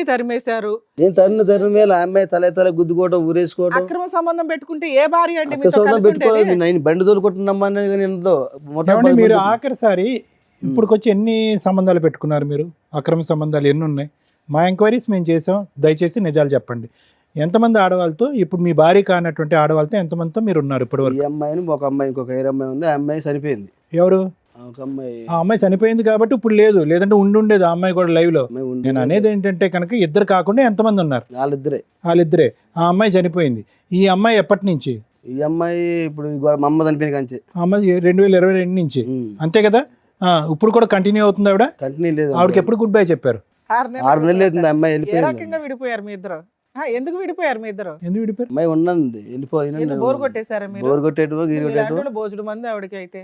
తరిమేశారు, నేను తరిన వేళ ఆ అమ్మాయి తల గుద్దుకోవడం ఊరేసుకోవడం అక్రమ సంబంధం పెట్టుకుంటే ఏ భార్య అండి అక్క మీతో సొంతం కలిసి పెట్టుకోవాలి. ఉండేది? నేను బండి తోలుకుంటున్నామా కానీ ఇంట్లో మొత్తం ఏమండి పది మీరు మంది- ఆఖరిసారి ఇప్పుడుకొచ్చి ఎన్ని సంబంధాలు పెట్టుకున్నారు మీరు? అక్రమ సంబంధాలు ఎన్ని ఉన్నాయి? మా ఎంక్వైరీస్ మేము చేసాం, దయచేసి నిజాలు చెప్పండి. ఎంతమంది ఆడవాళ్ళతో, ఇప్పుడు మీ భార్య కానటువంటి ఆడవాళ్ళతో ఎంతమందితో మీరు ఉన్నారు ఇప్పటి ఈ వరకు? అమ్మాయిని ఒక అమ్మాయి ఇంకొక వేరే అమ్మాయి ఉంది, ఆ అమ్మాయి చనిపోయింది. ఎవరు? ఒక అమ్మాయి ఆ అమ్మాయి చనిపోయింది కాబట్టి ఇప్పుడు లేదు, లేదంటే ఉండేది ఆ అమ్మాయి కూడా లైవ్ లో. అమ్మాయి ఉంది. నేను అనేది ఏంటంటే కనుక ఇద్దరు కాకుండా ఎంతమంది ఉన్నారు? వాళ్ళిద్దరే. వాళ్ళిద్దరే. ఆ అమ్మాయి చనిపోయింది. ఈ అమ్మాయి ఎప్పటి నుంచి? ఈ అమ్మాయి ఇప్పుడు మా అమ్మ చనిపోయిన కంచి ఆ అమ్మాయి 2022 నుంచి, అంతే కదా? ఇప్పుడు కూడా కంటిన్యూ అవుతుంది ఆవిడ? కంటిన్యూ లేదు. ఆవిడకి ఎప్పుడు గుడ్ బై చెప్పారు? 6 నెలలు అవుతుంది అమ్మాయి ఏ వెళ్ళిపోయింది. రకంగా విడిపోయారు మీ ఇద్దరు? ఎందుకు విడిపోయారు మీ ఇద్దరు? ఎందుకు విడిపోయారు? అమ్మాయి ఉన్నది వెళ్ళిపోయిన బోర్ కొట్టేశారా మీరు? బోర్ కొట్టేటు గీరు కొట్టేటు భోజనం మంది ఆవిడకి అయితే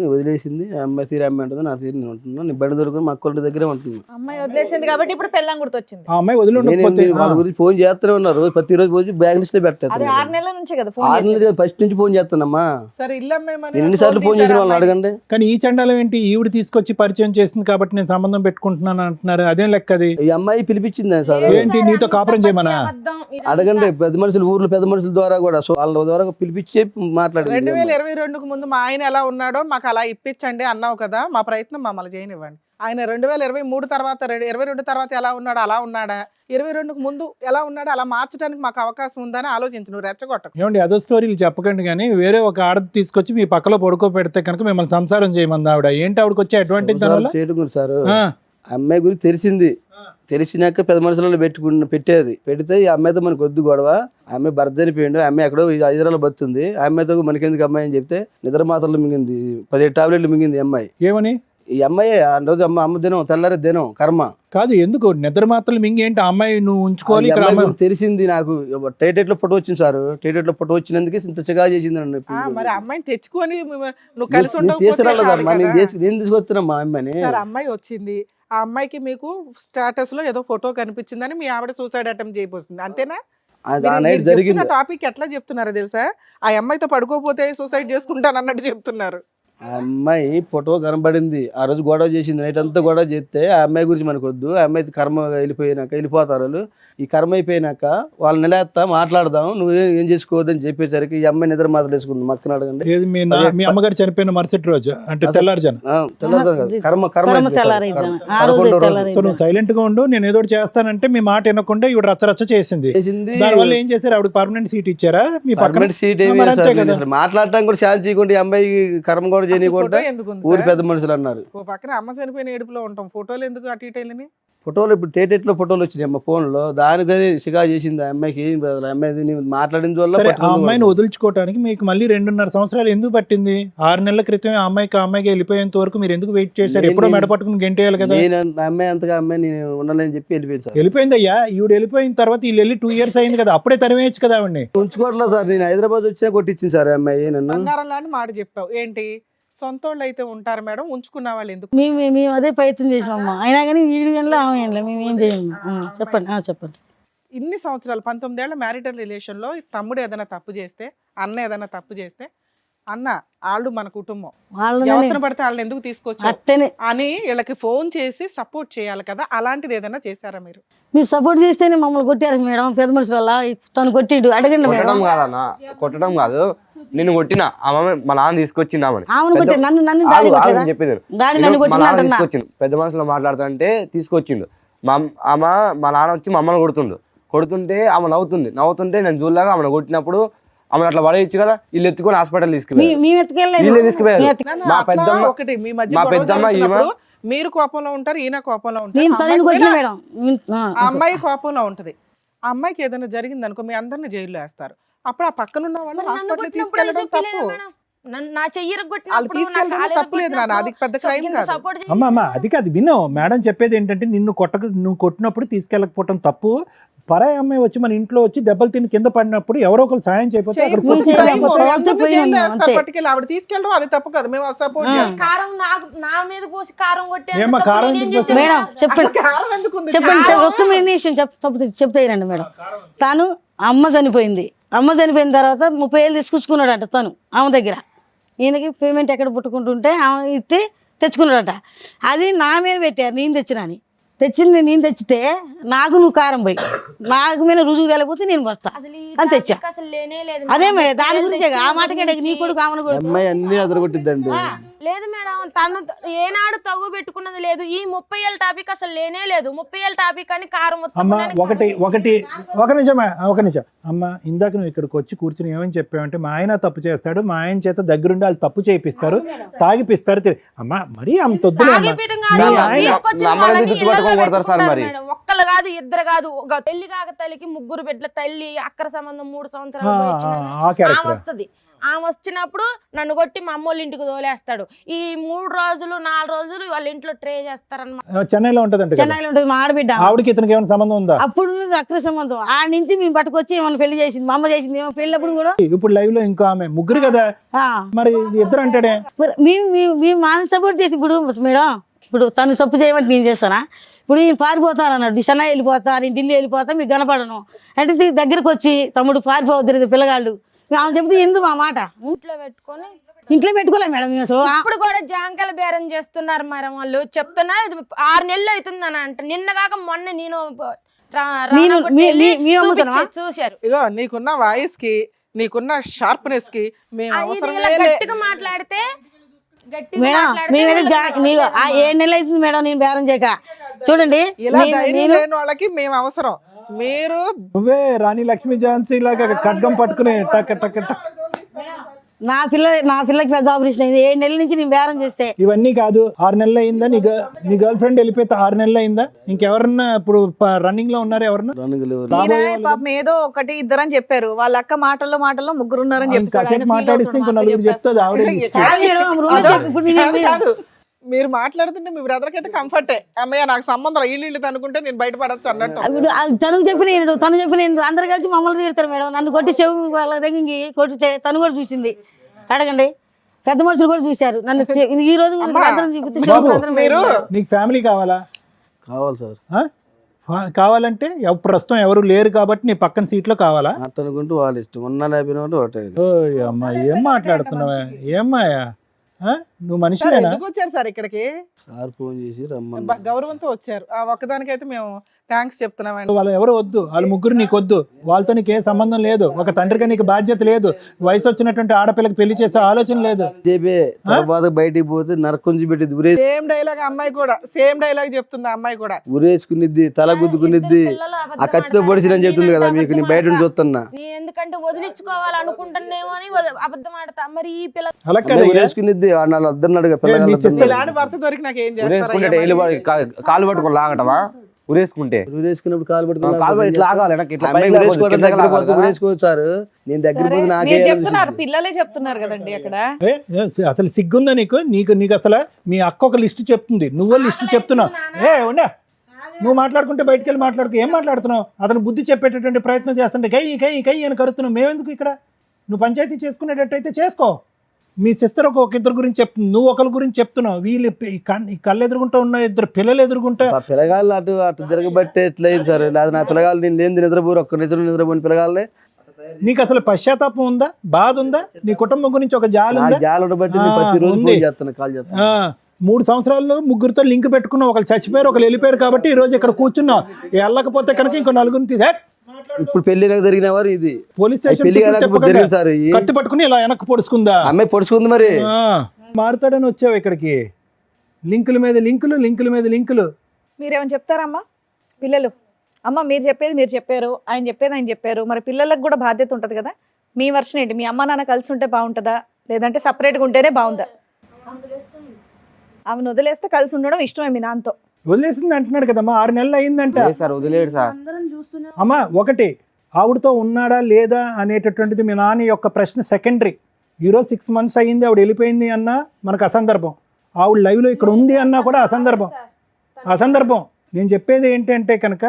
వదిలేసింది. ఆ అమ్మాయి తీరే అమ్మాయి ఉంటుంది, నా తీరు నేను ఉంటున్నాను. నీ బండి దొరుకుని మా అక్కల దగ్గరే ఉంటుంది. అమ్మాయి వదిలేసింది కాబట్టి ఇప్పుడు పెళ్ళాం గుర్తొచ్చింది. ఆ అమ్మాయి వదిలి ఉండకపోతే వాళ్ళ గురించి ఫోన్ చేస్తూనే ఉన్నారు, ప్రతిరోజు పోయి బ్యాగ్ లిస్ట్ లో అది పెట్టేస్తాను. 6 నెలల నుంచే కదా ఫోన్ 6 నెలలు ఫస్ట్ నుంచి ఫోన్ చేస్తానమ్మా. సరే ఇల్లు అమ్మేమని నేను ఎన్నిసార్లు ఫోన్ చేసిన వాళ్ళని అడగండి. కానీ ఈ చండాలం ఏంటి? ఈవిడ తీసుకొచ్చి పరిచయం చేసింది కాబట్టి నేను సంబంధం పెట్టుకుంటున్నాను అంటున్నారు, అదేం లెక్క అది? ఈ అమ్మాయి పిలిపించింది సార్. ఏంటి నీతో కాపురం చేయమనా? అడగండి, పెద్ద మనుషులు ఊర్లో పెద్ద మనుషుల ద్వారా కూడా వాళ్ళ ద్వారా పిలిపించి మాట్లాడండి. 2022కు ముందు మా ఆయన ఎలా ఉన్నాడో మాకు అలా ఇప్పించండి అన్నావు కదా, మా ప్రయత్నం మమ్మల్ని చేయనివ్వండి. ఆయన 2023 తర్వాత 22 తర్వాత ఎలా ఉన్నాడో అలా ఉన్నాడా, 22కు ముందు ఎలా ఉన్నాడో అలా మార్చడానికి మాకు అవకాశం ఉందని ఆలోచించు, నువ్వు రెచ్చగొట్టకు. ఏమండి అదో స్టోరీలు చెప్పకండి, కానీ వేరే ఒక ఆడది తీసుకొచ్చి మీ పక్కలో పడుకోబెడితే కనుక మిమ్మల్ని సంసారం చేయమంది ఆవిడ. ఏంటి ఆవిడకి వచ్చే అడ్వాంటేజ్ దానివల్ల? చేయడం సార్. ఆ, అమ్మాయి గురించి తెలిసింది, తెలిసినాక పెద్ద మనుషులలో పెట్టేది. పెడితే ఈ అమ్మాయితో మనకు వద్దు గొడవ, ఆ అమ్మాయి భర్త చనిపోయిండు, ఆ అమ్మాయి ఎక్కడో హైదరాబాద్ బతుంది, ఆ అమ్మాయితో మనకెందుకు అమ్మాయి అని చెప్తే నిద్ర మాత్రలు మింగింది, 17 టాబ్లెట్లు మింగింది ఈ అమ్మాయి. ఏమని? ఈ అమ్మాయి ఆ రోజు అమ్మ దినం తెల్లారి దినం కర్మ కాదు, ఎందుకు నిద్ర మాత్రలు మింగి ఏంటి? ఆ అమ్మాయి నువ్వు ఉంచుకోవాలి ఈ ఇక్కడ అమ్మాయి అమ్మాయి. గురించి తెలిసింది నాకు. టైటెట్ లో ఫోటో వచ్చింది సార్, టైటెట్ లో ఫోటో వచ్చినందుకే ఇంత చిగా చేసింది నన్ను. మరి అమ్మాయిని తెచ్చుకొని నువ్వు కలిసి నేను తీసుకురాలేదమ్మా, నేను తీసుకొస్తున్నా మా అమ్మాయిని. అమ్మాయి వచ్చింది, ఆ అమ్మాయికి మీకు స్టేటస్ లో ఏదో ఫోటో కనిపించిందని మీ ఆవిడ సూసైడ్ అటెంప్ట్ చేయబోతుంది, అంతేనా? ఆ నైట్ జరిగింది. టాపిక్ ఎట్లా చెప్తున్నారో తెలుసా? ఆ అమ్మాయితో పడుకోపోతే సూసైడ్ చేసుకుంటాను అన్నట్టు చెప్తున్నారు. ఆ అమ్మాయి ఫోటో కనబడింది, ఆ రోజు గొడవ చేసింది, నైట్ అంతా గొడవ చేస్తే ఆ అమ్మాయి గురించి మనకు వద్దు, ఆ అమ్మాయి కర్మ వెళ్ళిపోతారు వాళ్ళు. ఈ కర్మ అయిపోయినాక వాళ్ళు నిలేస్తా మాట్లాడదాం, నువ్వు ఏం చేసుకోవద్దని చెప్పేసరికి ఈ అమ్మాయి నిద్ర మాత్రం వేసుకుంది. మక్కన అడగండి. ఏది మీ అమ్మగారు చనిపోయిన మరుసటి రోజు అంటే తెల్లారుజాను. తెల్లారు కాదు, కర్మ కర్మ తెల్లారిజాము. ఆ రోజు 11వ రోజు తెల్లారి- సో నువ్వు సైలెంట్ గా ఉండు, నేను ఏదో ఒకటి చేస్తానంటే మీ మాట వినకుండా ఇవిడ రచ్చరచ్చ చేసింది. చేసింది. దానివల్ల ఏం చేశారు? ఆవిడ పర్మనెంట్ సీట్ ఇచ్చారా మీ పక్కన? పర్మనెంట్ సీట్ ఏమి మరి అంతే కదా. మాట్లాడటానికి కూడా ఛాన్స్ చేయకుండా, ఈ అమ్మాయి కర్మ కూడా చేయకుండా ఫోటో ఎందుకు ఉంది ఊరి సార్? పెద్ద మనుషులు అన్నారు. ఓ పక్కన అమ్మ చనిపోయిన ఏడుపులో ఉంటాం, ఫోటోలు ఎందుకు అటు ఇటు వెళ్ళని? ఫోటోలు ఇప్పుడు టేటెట్ లో ఫోటోలు వచ్చినాయి అమ్మ ఫోన్ లో, దానికదే షికా చేసింది. ఆ అమ్మాయికి ఏం బదులు, ఆ అమ్మాయి నీవు మాట్లాడిన వల్ల సరే, ఆ పట్టుకుంది అమ్మాయిని వాళ్ళు. వదులుచుకోవడానికి మీకు మళ్ళీ 2.5 సంవత్సరాలు ఎందుకు పట్టింది? 6 నెలల క్రితమే ఆ అమ్మాయికి వెళ్ళిపోయేంత వరకు మీరు ఎందుకు వెయిట్ చేశారు? ఎప్పుడో మెడ పట్టుకుని గెంటేయాలి కదా. నేను ఆ అమ్మాయి అంతగా అమ్మాయి నేను ఉండాలని చెప్పి వెళ్ళిపోయింది సార్. వెళ్ళిపోయిందయ్యా, ఈవిడ వెళ్ళిపోయిన తర్వాత వీళ్ళు వెళ్ళి 2 years అయింది కదా, అప్పుడే తరివేయచ్చు కదా ఆవిడ్ని. ఉంచుకోవట్లేదు సార్, నేను హైదరాబాద్ వచ్చినా కొట్టించింది సార్ ఆ అమ్మాయి నన్ను. బంగారం లాంటి మాట చెప్పావు ఏంటి? సొంత వాళ్ళు అయితే ఉంటారు మేడం, ఉంచుకున్న వాళ్ళు ఎందుకు? మేము అదే ప్రయత్నం చేసినామమ్మా, అయినా కానీ వీడి గంటలో ఆమె గంటలో మేము ఏం చేయము. చెప్పండి చెప్పండి. ఇన్ని సంవత్సరాలు 19 ఏళ్ల మ్యారిటల్ రిలేషన్ లో తమ్ముడు ఏదైనా తప్పు చేస్తే, అన్న ఏదైనా తప్పు చేస్తే, అన్న వాళ్ళు మన కుటుంబం, వాళ్ళని ఎవరిని పడితే వాళ్ళని ఎందుకు తీసుకొచ్చావు అట్టనే అని వీళ్ళకి ఫోన్ చేసి సపోర్ట్ చేయాలి కదా, అలాంటిది ఏదైనా చేశారా మీరు? మీరు సపోర్ట్ చేస్తేనే మమ్మల్ని కొట్టారు మేడం. పెద్ద మనుషుల వల్ల తను కొట్టిండు, అడగండి మేడం. కొట్టడం కాదన్న, కొట్టడం కాదు, నిన్ను కొట్టిన ఆమె మా నాన్న తీసుకొచ్చిందామని ఆమెను కొట్టి నన్ను డాడీ కొట్టాడా? చెప్పేది. డాడీ నన్ను మా నాన్న కొట్టినట్టున్నా. తీసుకొచ్చిండు, పెద్ద మనుషులు మాట్లాడుతుంటే తీసుకొచ్చిండు. మా నాన్న వచ్చి మా అమ్మని కొడుతుంటే ఆమె నవ్వుతుంటే నేను చూడలాగా ఆమెను కొట్టినప్పుడు ఆమె అట్లా పడేయచ్చు కదా, వీళ్ళు ఎత్తుకొని హాస్పిటల్ తీసుకుపోయారు. మేము ఎత్తుకెళ్ళలేదు. వీళ్ళే తీసుకుపోయారు. మా అట్లా పెద్దమ్మ ఒకటి మీ మధ్య మా గొడవ పెద్దమ్మ జరుగుతున్నప్పుడు మీరు కోపంలో ఉంటారు, ఈయన కోపంలో ఉంటారు. మేము ఆ తనని అమ్మాయి కొట్టిన కూడా- మేడం. ఆ అమ్మాయి కోపంలో ఉంటది. ఆ అమ్మాయికి ఏదైనా జరిగింది అనుకో, మీ అందరిని జైల్లో వేస్తారు. అప్పుడు ఆ పక్కన ఉన్న వాళ్ళు హాస్పిటల్ తీసుకెళ్ళడం తప్పు. నా చెయ్యి వాళ్ళు ఇరగొట్టినప్పుడు నా తీసుకెళ్ళడం కాలు తప్పలేదు నాన్న, అది పెద్ద క్రైమ్ కాదు. సపోర్ట్ అమ్మ అది కాదు విను, మేడం చెప్పేది ఏంటంటే నువ్వు కొట్టినప్పుడు తీసుకెళ్ళకపోవటం తప్పు. పరాయి అమ్మాయి వచ్చి మన ఇంట్లో వచ్చి దెబ్బలు తిని కింద పడినప్పుడు ఎవరో ఒకరు సాయం చేయకపోతే అక్కడ చేయకపోతే కొట్టుకుంటారు. crime, చేయకపోతే అందరినీ పోయింది జైల్లో అమ్మ, వేస్తారు అంతే. పట్టుకెళ్ళి. ఆవిడ తీసుకెళ్ళడం అది తప్పు కాదు, మేము సపోర్ట్ చేస్తాం. కారం నా మీద పోసి కారం ఏమ్మా, కారం ఎందుకు పోసావు? మేడం చెప్పండి కారణం ఎందుకు ఉంది? చెప్పండి ఒక్క నిమిషం చెప్తాయినండి మేడం. తను అమ్మ చనిపోయింది తర్వాత 30,000 తీసుకొచ్చుకున్నాడట తను ఆమె దగ్గర. ఈయనకి పేమెంట్ ఎక్కడ పుట్టుకుంటుంటే ఆమె ఇస్తే తెచ్చుకున్నాడట. అది నా మీద పెట్టారు, నేను తెచ్చినాని. నేను తెచ్చితే నాకు నువ్వు కారం పోయి నాకు మీద రుజువు వెళ్ళకపోతే నేను వస్తా అసలు ఈ అని తెచ్చా. టాపిక్ అసలు లేనే లేదు అదే మేడం. మేడం దాని 30,000 గురించే ఆ తెచ్చిన మాటకే నీ గురించి. కొడుకు ఆమెను కూడా అమ్మాయి అన్ని అదరగొట్టిద్దండి. లేదు మేడం, తను ఏనాడు తగు పెట్టుకున్నది లేదు. ఈ 30,000 టాపిక్ అసలు లేనే లేదు. 30,000 టాపిక్ అని కారం అమ్మ మొత్తం ఒక నిమిషం అమ్మ, ఇందాక నువ్వు ఇక్కడికి వచ్చి కూర్చుని ఏమని చెప్పావంటే మా ఆయన తప్పు చేస్తాడు, మా ఆయన చేత దగ్గరుండి వాళ్ళు తప్పు చేయిస్తారు, తాగిపిస్తారు. అమ్మ మరీ అంత వద్దులే అమ్మ. ఒక్కళ్ళు కాదు, ఇద్దరు కాదు, ఒక తల్లి కాక తల్లికి 3 బిడ్డల తల్లి, అక్కర సంబంధం 3 సంవత్సరాలు ఆ క్యారెక్టర్. ఆమె వస్తుంది. ఆమె వచ్చినప్పుడు నన్ను కొట్టి మా అమ్మోళ్ళ ఇంటికి తోలేస్తాడు. ఈ 3 రోజులు 4 రోజులు వాళ్ళ ఇంట్లో ట్రే చేస్తారన్నమాట. చెన్నైలో ఉంటదంట కదా. చెన్నైలో ఉంటుంది మా ఆడబిడ్డ. ఆవిడకి ఇతనికి ఏమైనా సంబంధం ఉందా? అప్పుడు అక్ర సంబంధం ఆ నుంచి మేము పట్టుకొచ్చి ఏమైనా పెళ్లి చేసింది, మా అమ్మ చేసింది. ఏమో పెళ్ళప్పుడు కూడా ఇప్పుడు లైవ్ లో ఇంకో ఆమె, ముగ్గురు కదా ఆ, మరి ఇద్దరు అంటాడే. మరి మేము మాని సపోర్ట్ చేసి ఇప్పుడు మేడం, ఇప్పుడు తను తప్పు చేయమంటే నేను చేస్తానా? ఇప్పుడు ఈయన పారిపోతాను అన్నాడు, చెన్నై వెళ్ళిపోతారు, ఢిల్లీ వెళ్ళిపోతా, మీకు కనపడను అంటే దగ్గరకు వచ్చి తమ్ముడు పారిపోవద్దు పిల్లగాళ్ళు ఆమె చెప్తే ఎందుకు మా మాట ఇంట్లో పెట్టుకోలే మేడం. మేము అసలు ఇప్పుడు కూడా జాంకాయల బేరం చేస్తున్నారు మరి వాళ్ళు చెప్తున్నారు. 6 నెలలు అవుతుంది అని అంట. నిన్న కాక మొన్న నేను చూశారు. ఇగో నీకున్న వాయిస్ కి, నీకున్న షార్ప్నెస్ కి మేము అవసరం గట్టిగా మాట్లాడితే మేడం మేమైతే 7 నెలలు అవుతుంది మేడం నేను బేరం చేయక. చూడండి ఇలా ధైర్యం లేని వాళ్ళకి మేము అవసరం. మీరు నువ్వే రాణి లక్ష్మీ ఝాన్సీ లాగా ఖడ్గం పట్టుకుని టక్ టక్ టక్. నా పిల్లకి పెద్ద ఆపరేషన్ అయింది. 7 నెలల నుంచి నేను బేరం చేస్తే ఇవన్నీ కాదు. 6 నెలలు అయిందా నీ గర్ల్ ఫ్రెండ్ వెళ్ళిపోతే? 6 నెలలు అయిందా? ఇంకెవరన్నా ఇప్పుడు రన్నింగ్ లో ఉన్నారు? ఎవరన్నా పాపం ఏదో ఒకటి ఇద్దరని చెప్పారు. వాళ్ళ అక్క మాటల్లో 3 ఉన్నారని కాసేపు మాట్లాడిస్తే ఇంకో నలుగురు చెప్తుంది ఆవిడే. ఇప్పుడు నేను- కాదు, మీరు మాట్లాడుతుంటే మీ బ్రదర్కి అయితే కంఫర్టే. అమ్మయ్య నాకు సంబంధం ఇల్లు అనుకుంటే నేను బయటపడచ్చు అన్నట్టు. ఇప్పుడు తను చెప్పిన అందరు కలిసి మమ్మల్ని తిడతారు మేడం. నన్ను కొట్టి చెవు వాళ్ళ దగ్గరికి కొట్టితే తను కూడా చూసింది. అడగండి, పెద్ద మనుషులు కూడా చూశారు నన్ను. ఈ రోజు మీరు నీకు ఫ్యామిలీ కావాలా? కావాలి సార్. కావాలంటే ప్రస్తుతం ఎవరు లేరు కాబట్టి నీ పక్కన సీట్లో కావాలా? అనుకుంటూ వాళ్ళ ఇష్టం. ఉన్న లేపినట్టు ఒకటే. ఓ అమ్మా, ఏం మాట్లాడుతున్నావా? ఏమ్మాయా నువ్వు మనిషివేనా? ఎందుకు వచ్చారు సార్ ఇక్కడికి? సార్ ఫోన్ చేసి రమ్మని గౌరవంతో వచ్చారు. ఆ ఒక్కదానికైతే మేము థ్యాంక్స్ చెప్తున్నామండి. వాళ్ళు ఎవరు వద్దు, వాళ్ళు ముగ్గురు నీకు వద్దు, వాళ్ళతో నీకు ఏ సంబంధం లేదు. ఒక తండ్రిగా నీకు బాధ్యత లేదు. వయసు వచ్చినటువంటి ఆడపిల్లకి పెళ్లి చేసే ఆలోచన లేదు. చెప్పే తర్వాత బయటికి పోతే నరకొంచి పెట్టింది. సేమ్ డైలాగ్ అమ్మాయి కూడా, సేమ్ డైలాగ్ చెప్తుంది అమ్మాయి కూడా. ఉరేసుకునిద్ది, తల గుద్దుకునిద్ది. ఆ ఖచ్చితంగా పొడిచినని చెప్తుంది కదా మీకు. నేను బయట చూస్తున్నా. ఎందుకంటే వదిలించుకోవాలనుకుంటున్నానేమో అని అబద్ధం ఆడతా. మరి ఈ పిల్ల అలా కదా ఉరేసుకునిద్ది. వాళ్ళు అద్దన్నాడుగా ఇలాంటి భర్త దొరికి నాకు ఏం చేస్తారు? కాలు పట్టుకొని లాగటమా? ఉరేసుకుంటే ఉరేసుకున్నప్పుడు కాలు పట్టుకుని ఇట్లా ఆగాలి, ఇట్లా ఉరేసుకోవచ్చు. నేను దగ్గర పోతే నాకే చెప్తున్నారు, పిల్లలే చెప్తున్నారు కదండి అక్కడ. అసలు సిగ్గుందా నీకు? నీకు అసలు మీ అక్క ఒక లిస్టు చెప్తుంది, నువ్వు లిస్టు చెప్తున్నావు. ఉండే నువ్వు మాట్లాడుకుంటే బయటకు వెళ్ళి మాట్లాడుతూ ఏం మాట్లాడుతున్నావు? అతను బుద్ధి చెప్పేటటువంటి ప్రయత్నం చేస్తుంటే కై అని కరుస్తున్నావు. మేమెందుకు ఇక్కడ? నువ్వు పంచాయతీ చేసుకునేటట్టయితే చేసుకో. మీ సిస్టర్ ఒక ఇద్దరు గురించి చెప్తుంది, నువ్వు ఒకరి గురించి చెప్తున్నావు. వీళ్ళు కళ్ళు ఎదురుగుంటా ఉన్న ఇద్దరు పిల్లలు ఎదురుగుంటా. పిల్లగాళ్ళు అటు తిరగబట్టే ఎట్లయింది సార్. లేదా నా పిల్లగాళ్ళు నేను లేని నిద్రపోరు, ఒక్క నిద్రపోయిన పిల్లగాళ్ళే. నీకు అసలు పశ్చాత్తాపం ఉందా? బాధ ఉందా? నీ కుటుంబం గురించి ఒక జాలి ఉందా? జాలు బట్టి ప్రతిరోజు చేస్తాను, కాల్ చేస్తాను. 3 సంవత్సరాల్లో ముగ్గురితో లింక్ పెట్టుకున్నావు. ఒకరు చచ్చిపోయారు, ఒకరు వెళ్ళిపోయారు కాబట్టి ఈ రోజు ఇక్కడ కూర్చున్నావు. వెళ్ళకపోతే కనుక ఇంకో నలుగురిని తీసే. ఇప్పుడు పెళ్లి జరిగిన వారు ఇది పోలీస్ స్టేషన్ కత్తి పట్టుకుని ఇలా వెనక్కి పొడుచుకుందా? అమ్మాయి పొడుచుకుంది. మరి మారుతాడని వచ్చావు ఇక్కడికి. లింకుల మీద లింకులు. మీరేమని చెప్తారమ్మా? పిల్లలు అమ్మ మీరు చెప్పేది మీరు చెప్పారు, ఆయన చెప్పేది ఆయన చెప్పారు. మరి పిల్లలకు కూడా బాధ్యత ఉంటుంది కదా. మీ వర్షన్ ఏంటి? మీ అమ్మ నాన్న కలిసి ఉంటే బాగుంటుందా, లేదంటే సపరేట్గా ఉంటేనే బాగుందా? ఆమెను వదిలేస్తే కలిసి ఉండడం ఇష్టమే మీ నాన్నతో? వదిలేసింది అంటున్నాడు కదమ్మా. 6 నెలలు అయిందంట. వదిలేడు సార్. అమ్మా ఒకటి, ఆవిడతో ఉన్నాడా లేదా అనేటటువంటిది మీ నాన్న యొక్క ప్రశ్న సెకండరీ. ఈరోజు 6 months అయ్యింది ఆవిడ వెళ్ళిపోయింది అన్నా మనకు అసందర్భం, ఆవిడ లైవ్లో ఇక్కడ ఉంది అన్నా కూడా అసందర్భం. నేను చెప్పేది ఏంటంటే కనుక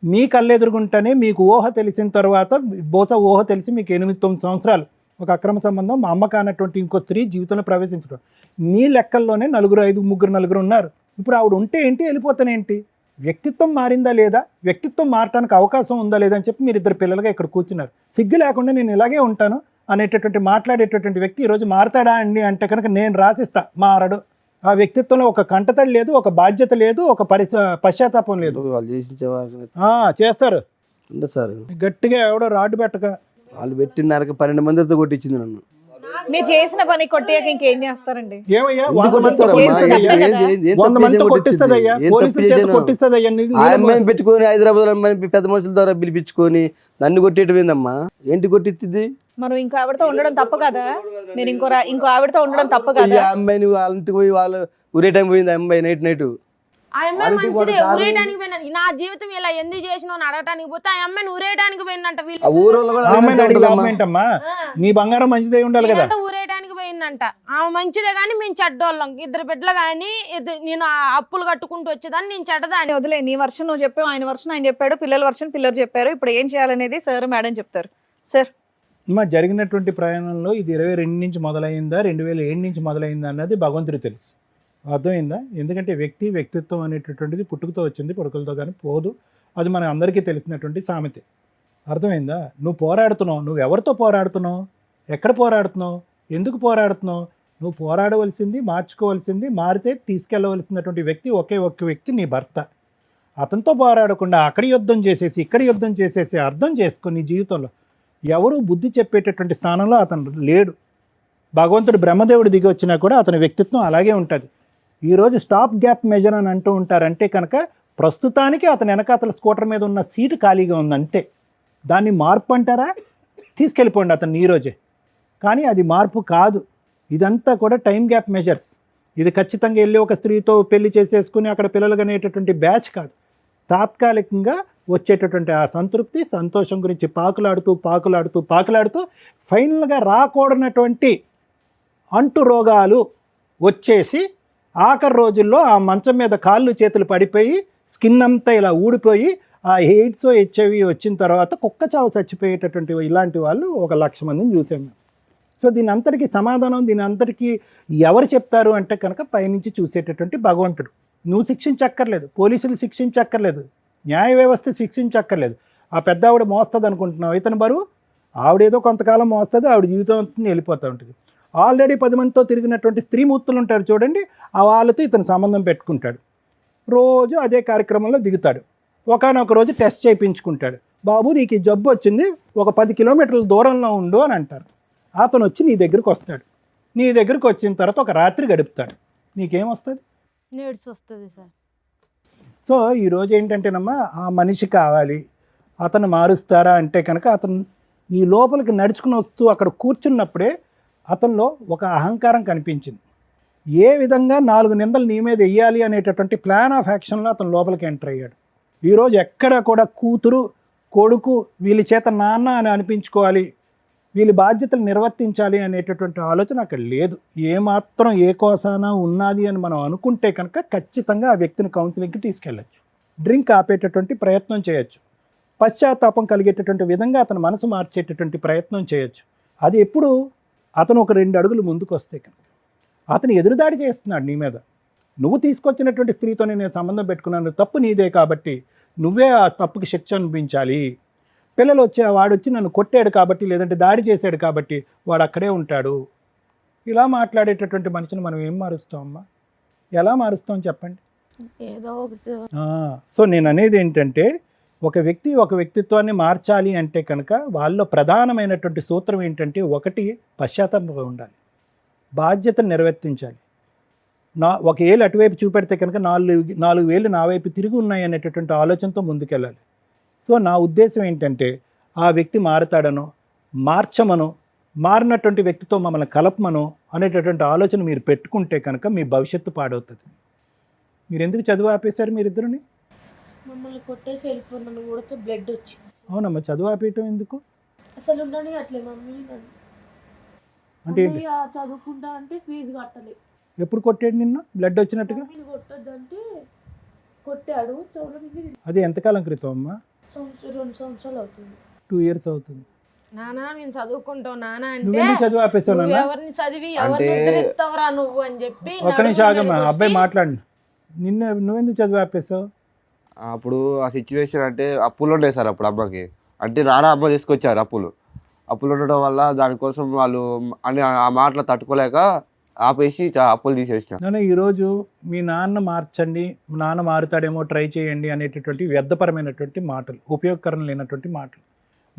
మీ కళ్ళెదురుగుంటేనే మీకు ఊహ తెలిసిన తర్వాత, బహుశా ఊహ తెలిసి మీకు 8-9 సంవత్సరాలు ఒక అక్రమ సంబంధం, మా అమ్మ కానటువంటి ఇంకో స్త్రీ జీవితంలో ప్రవేశించడం, మీ లెక్కల్లోనే 4 ఉన్నారు. ఇప్పుడు ఆవిడ ఉంటే ఏంటి, వెళ్ళిపోతానేంటి? వ్యక్తిత్వం మారిందా లేదా, వ్యక్తిత్వం మారటానికి అవకాశం ఉందా లేదా అని చెప్పి మీరు 2 పిల్లలుగా ఇక్కడ కూర్చున్నారు. సిగ్గు లేకుండా నేను ఇలాగే ఉంటాను అనేటటువంటి మాట్లాడేటటువంటి వ్యక్తి ఈరోజు మారతాడా అండి అంటే కనుక నేను రాసిస్తా, మారడు. ఆ వ్యక్తిత్వంలో ఒక కంటతడి లేదు, ఒక బాధ్యత లేదు, ఒక పశ్చాత్తాపం లేదు. వాళ్ళు చేసించేవారు చేస్తారు సార్, గట్టిగా ఎవడో రాడ్డు పెట్టక. వాళ్ళు పెట్టినారక 12 మందితో కొట్టించింది నన్ను. మీరు చేసిన పని కొట్టాక ఇంకేం చేస్తారండి? ఏమయ్యా, ఎందుకు 100 మందితో కొట్టిస్తారమ్మా? కొట్టిస్తదయ్యా, 100 మందితో కొట్టిస్తదయ్యా, పోలీసుల చేత కొట్టిస్తదయ్యా. ఆ అమ్మాయిని పెట్టుకొని హైదరాబాద్ అమ్మాయిని పెద్ద మనుషుల ద్వారా పిలిపించుకొని నన్ను కొట్టేటమేందమ్మా? ఏంటి కొట్టిస్తుంది? మనం ఇంకో ఆవిడతో ఉండడం తప్పు కదా? మీరు ఇంకో ఆవిడతో ఉండడం తప్పు కదా? ఆ అమ్మాయిని వాళ్ళ ఇంటికి పోయి వాళ్ళు ఊరే టైం పోయింది ఆ అమ్మాయి నైట్ ఆ అమ్మాయి మంచిదే, ఊరేయడానికి పోయినా. నా జీవితం ఇలా ఎందుకు చేసినావు అని అడగటానికి పోతే ఆ అమ్మాయిని ఊరేయడానికి పోయిందంట. వీళ్ళు ఆ ఊరోళ్ళు కూడా అమ్మా, నీ బంగారం మంచిదే ఉండాలి కదా. ఊరేయడానికి పోయిందంట. ఆమె మంచిదే కానీ మేము చెడ్డోళ్ళం, 2 బిడ్డలు కానీ నేను అప్పులు కట్టుకుంటూ వచ్చేదాన్ని, నేను చెడ్డదాన్ని. వదిలే, నీ వర్షన్ నువ్వు చెప్పావు, ఆయన వర్షన్ ఆయన చెప్పాడు, పిల్లల వర్షన్ పిల్లలు చెప్పారు. ఇప్పుడు ఏం చేయాలనేది సార్ మేడం చెప్తారు. సార్, మా జరిగినటువంటి ప్రయాణంలో ఇది 22 నుంచి మొదలైందా 2007 నుంచి మొదలైందా అన్నది భగవంతుడికి తెలుసు. అర్థమైందా? ఎందుకంటే వ్యక్తిత్వం అనేటటువంటిది పుట్టుకతో వచ్చింది, పుడకలతో కానీ పోదు. అది మన అందరికీ తెలిసినటువంటి సామెత. అర్థమైందా? నువ్వు పోరాడుతున్నావు, నువ్వు ఎవరితో పోరాడుతున్నావు, ఎక్కడ పోరాడుతున్నావు, ఎందుకు పోరాడుతున్నావు? నువ్వు పోరాడవలసింది, మార్చుకోవాల్సింది, మారితే తీసుకెళ్ళవలసినటువంటి వ్యక్తి ఒకే ఒక్క వ్యక్తి, నీ భర్త. అతనితో పోరాడకుండా అక్కడ యుద్ధం చేసేసి ఇక్కడ యుద్ధం చేసేసి అర్థం చేసుకో. నీ జీవితంలో ఎవరు బుద్ధి చెప్పేటటువంటి స్థానంలో అతను లేడు. భగవంతుడు బ్రహ్మదేవుడు దిగి వచ్చినా కూడా అతని వ్యక్తిత్వం అలాగే ఉంటుంది. ఈరోజు స్టాప్ గ్యాప్ మెజర్ అని అంటూ ఉంటారంటే కనుక ప్రస్తుతానికి అతని వెనకాతల స్కూటర్ మీద ఉన్న సీటు ఖాళీగా ఉంది అంతే. దాన్ని మార్పు అంటారా? తీసుకెళ్ళిపోండి అతను ఈరోజే. కానీ అది మార్పు కాదు. ఇదంతా కూడా టైం గ్యాప్ మెజర్స్. ఇది ఖచ్చితంగా వెళ్ళి ఒక స్త్రీతో పెళ్లి చేసేసుకుని అక్కడ పిల్లలు కనేటటువంటి బ్యాచ్ కాదు. తాత్కాలికంగా వచ్చేటటువంటి ఆ సంతృప్తి, సంతోషం గురించి పాకులాడుతూ ఫైనల్గా రాకూడనటువంటి అంటు రోగాలు వచ్చేసి ఆఖరి రోజుల్లో ఆ మంచం మీద కాళ్ళు చేతులు పడిపోయి స్కిన్ అంతా ఇలా ఊడిపోయి ఆ ఎయిడ్స్ హెచ్ఐవి వచ్చిన తర్వాత కుక్క చావు చచ్చిపోయేటటువంటి ఇలాంటి వాళ్ళు 1,00,000 మందిని చూసాము. సో దీని అంతటికీ సమాధానం, దీని అంతటికీ ఎవరు చెప్తారు అంటే కనుక పైనుంచి చూసేటటువంటి భగవంతుడు. నువ్వు శిక్షించక్కర్లేదు, పోలీసులు శిక్షించక్కర్లేదు, న్యాయ వ్యవస్థ శిక్షించక్కర్లేదు. ఆ పెద్ద ఆవిడ మోస్తుంది అనుకుంటున్నావు, ఇతను బరువు ఆవిడేదో కొంతకాలం మోస్తుంది, ఆవిడ జీవితం వెళ్ళిపోతూ ఉంటుంది. ఆల్రెడీ 10 మందితో తిరిగినటువంటి స్త్రీమూర్తులు ఉంటారు చూడండి, ఆ వాళ్ళతో ఇతను సంబంధం పెట్టుకుంటాడు, రోజు అదే కార్యక్రమంలో దిగుతాడు. ఒకనొక రోజు టెస్ట్ చేయించుకుంటాడు, బాబు నీకు ఈ జబ్బు వచ్చింది, ఒక 10 కిలోమీటర్ల దూరంలో ఉండు అని అంటారు. అతను వచ్చి నీ దగ్గరికి వస్తాడు, నీ దగ్గరికి వచ్చిన తర్వాత ఒక రాత్రి గడుపుతాడు, నీకేమొస్తుంది? నేడ్స్ వస్తుంది సార్. సో ఈరోజు ఏంటంటేనమ్మా, ఆ మనిషి కావాలి, అతను మారుస్తారా అంటే కనుక అతను ఈ లోపలికి నడుచుకుని వస్తూ అక్కడ కూర్చున్నప్పుడే అతనిలో ఒక అహంకారం కనిపించింది. ఏ విధంగా 4 నిందలు నీ మీద వెయ్యాలి అనేటటువంటి ప్లాన్ ఆఫ్ యాక్షన్లో అతను లోపలికి ఎంటర్ అయ్యాడు. ఈరోజు ఎక్కడ కూడా కూతురు కొడుకు వీళ్ళ చేత నాన్న అని అనిపించుకోవాలి, వీళ్ళ బాధ్యతలు నిర్వర్తించాలి అనేటటువంటి ఆలోచన అక్కడ లేదు. ఏమాత్రం ఏ కోసాన ఉన్నది అని మనం అనుకుంటే కనుక ఖచ్చితంగా ఆ వ్యక్తిని కౌన్సిలింగ్కి తీసుకెళ్ళచ్చు, డ్రింక్ ఆపేటటువంటి ప్రయత్నం చేయొచ్చు, పశ్చాత్తాపం కలిగేటటువంటి విధంగా అతని మనసు మార్చేటటువంటి ప్రయత్నం చేయొచ్చు. అది ఎప్పుడు అతను ఒక 2 అడుగులు ముందుకు వస్తే కనుక. అతను ఎదురుదాడి చేస్తున్నాడు నీ మీద. నువ్వు తీసుకొచ్చినటువంటి స్త్రీతోనే నేను సంబంధం పెట్టుకున్నాను, తప్పు నీదే కాబట్టి నువ్వే ఆ తప్పుకి శిక్ష అనిపించాలి. పిల్లలు వాడు వచ్చి నన్ను కొట్టాడు కాబట్టి, లేదంటే దాడి చేశాడు కాబట్టి వాడు అక్కడే ఉంటాడు. ఇలా మాట్లాడేటటువంటి మనిషిని మనం ఏం మారుస్తామమ్మా? ఎలా మారుస్తాం చెప్పండి? ఏదో ఒకటి. సో నేను అనేది ఏంటంటే, ఒక వ్యక్తిత్వాన్ని మార్చాలి అంటే కనుక వాళ్ళలో ప్రధానమైనటువంటి సూత్రం ఏంటంటే, 1 పశ్చాత్తాపం ఉండాలి, బాధ్యతను నిర్వర్తించాలి. ఒక ఏళ్ళు అటువైపు చూపెడితే కనుక 4 వేలు నా వైపు తిరిగి ఉన్నాయి అనేటటువంటి ఆలోచనతో ముందుకెళ్ళాలి. సో నా ఉద్దేశం ఏంటంటే, ఆ వ్యక్తి మారుతాడనో మార్చమనో మారినటువంటి వ్యక్తితో మమ్మల్ని కలపమనో అనేటటువంటి ఆలోచన మీరు పెట్టుకుంటే కనుక మీ భవిష్యత్తు పాడవుతుంది. మీరు ఎందుకు చదువు ఆపేశారు మీరిద్దరుని? మమ్మల్ని కొట్టేసి వెళ్ళిపోయినాను, కొడితే బ్లడ్ వచ్చింది. అవునమ్మా, చదువు ఆపేయటం ఎందుకు? అసలు ఉండని అట్లే మమ్మీ నన్ను. అంటే ఏంటి? అన్నయ్య చదువుకుంటా అంటే ఫీజు కట్టలే. ఎప్పుడు కొట్టాడు నిన్ను బ్లడ్ వచ్చినట్టుగా? మమ్మీని కొట్టొద్దంటే కొట్టాడు. చెవుల మీద అది ఎంతకాలం క్రితం అమ్మా? 2 సంవత్సరాలు అవుతుంది. 2 ఇయర్స్ అవుతుంది. నానా మేము చదువుకుంటాం నానా అంటే నువ్వెన్ని చదువు ఆపేసావు నువ్వు నాన్న? ఎవరిని చదివి ఎవరిని ఉద్ధరిస్తావురా నువ్వు అని చెప్పి ఒక్క నిమిషం ఆగమ్మా, అబ్బాయి మాట్లాడు. నువ్వెందుకు చదువు ఆపేసావు? అప్పుడు ఆ సిచ్యువేషన్ అంటే అప్పులు ఉండే సార్ అప్పుడు అమ్మకి. అంటే నాన్న అమ్మ తీసుకొచ్చారు అప్పులు ఉండడం వల్ల దానికోసం వాళ్ళు అని ఆ మాటలు తట్టుకోలేక ఆపేసి అప్పులు తీసేసిన. నాన్న ఈరోజు మీ నాన్న మార్చండి, నాన్న మారుతాడేమో ట్రై చేయండి అనేటటువంటి వ్యర్థపరమైనటువంటి మాటలు, ఉపయోగకరం లేనటువంటి మాటలు.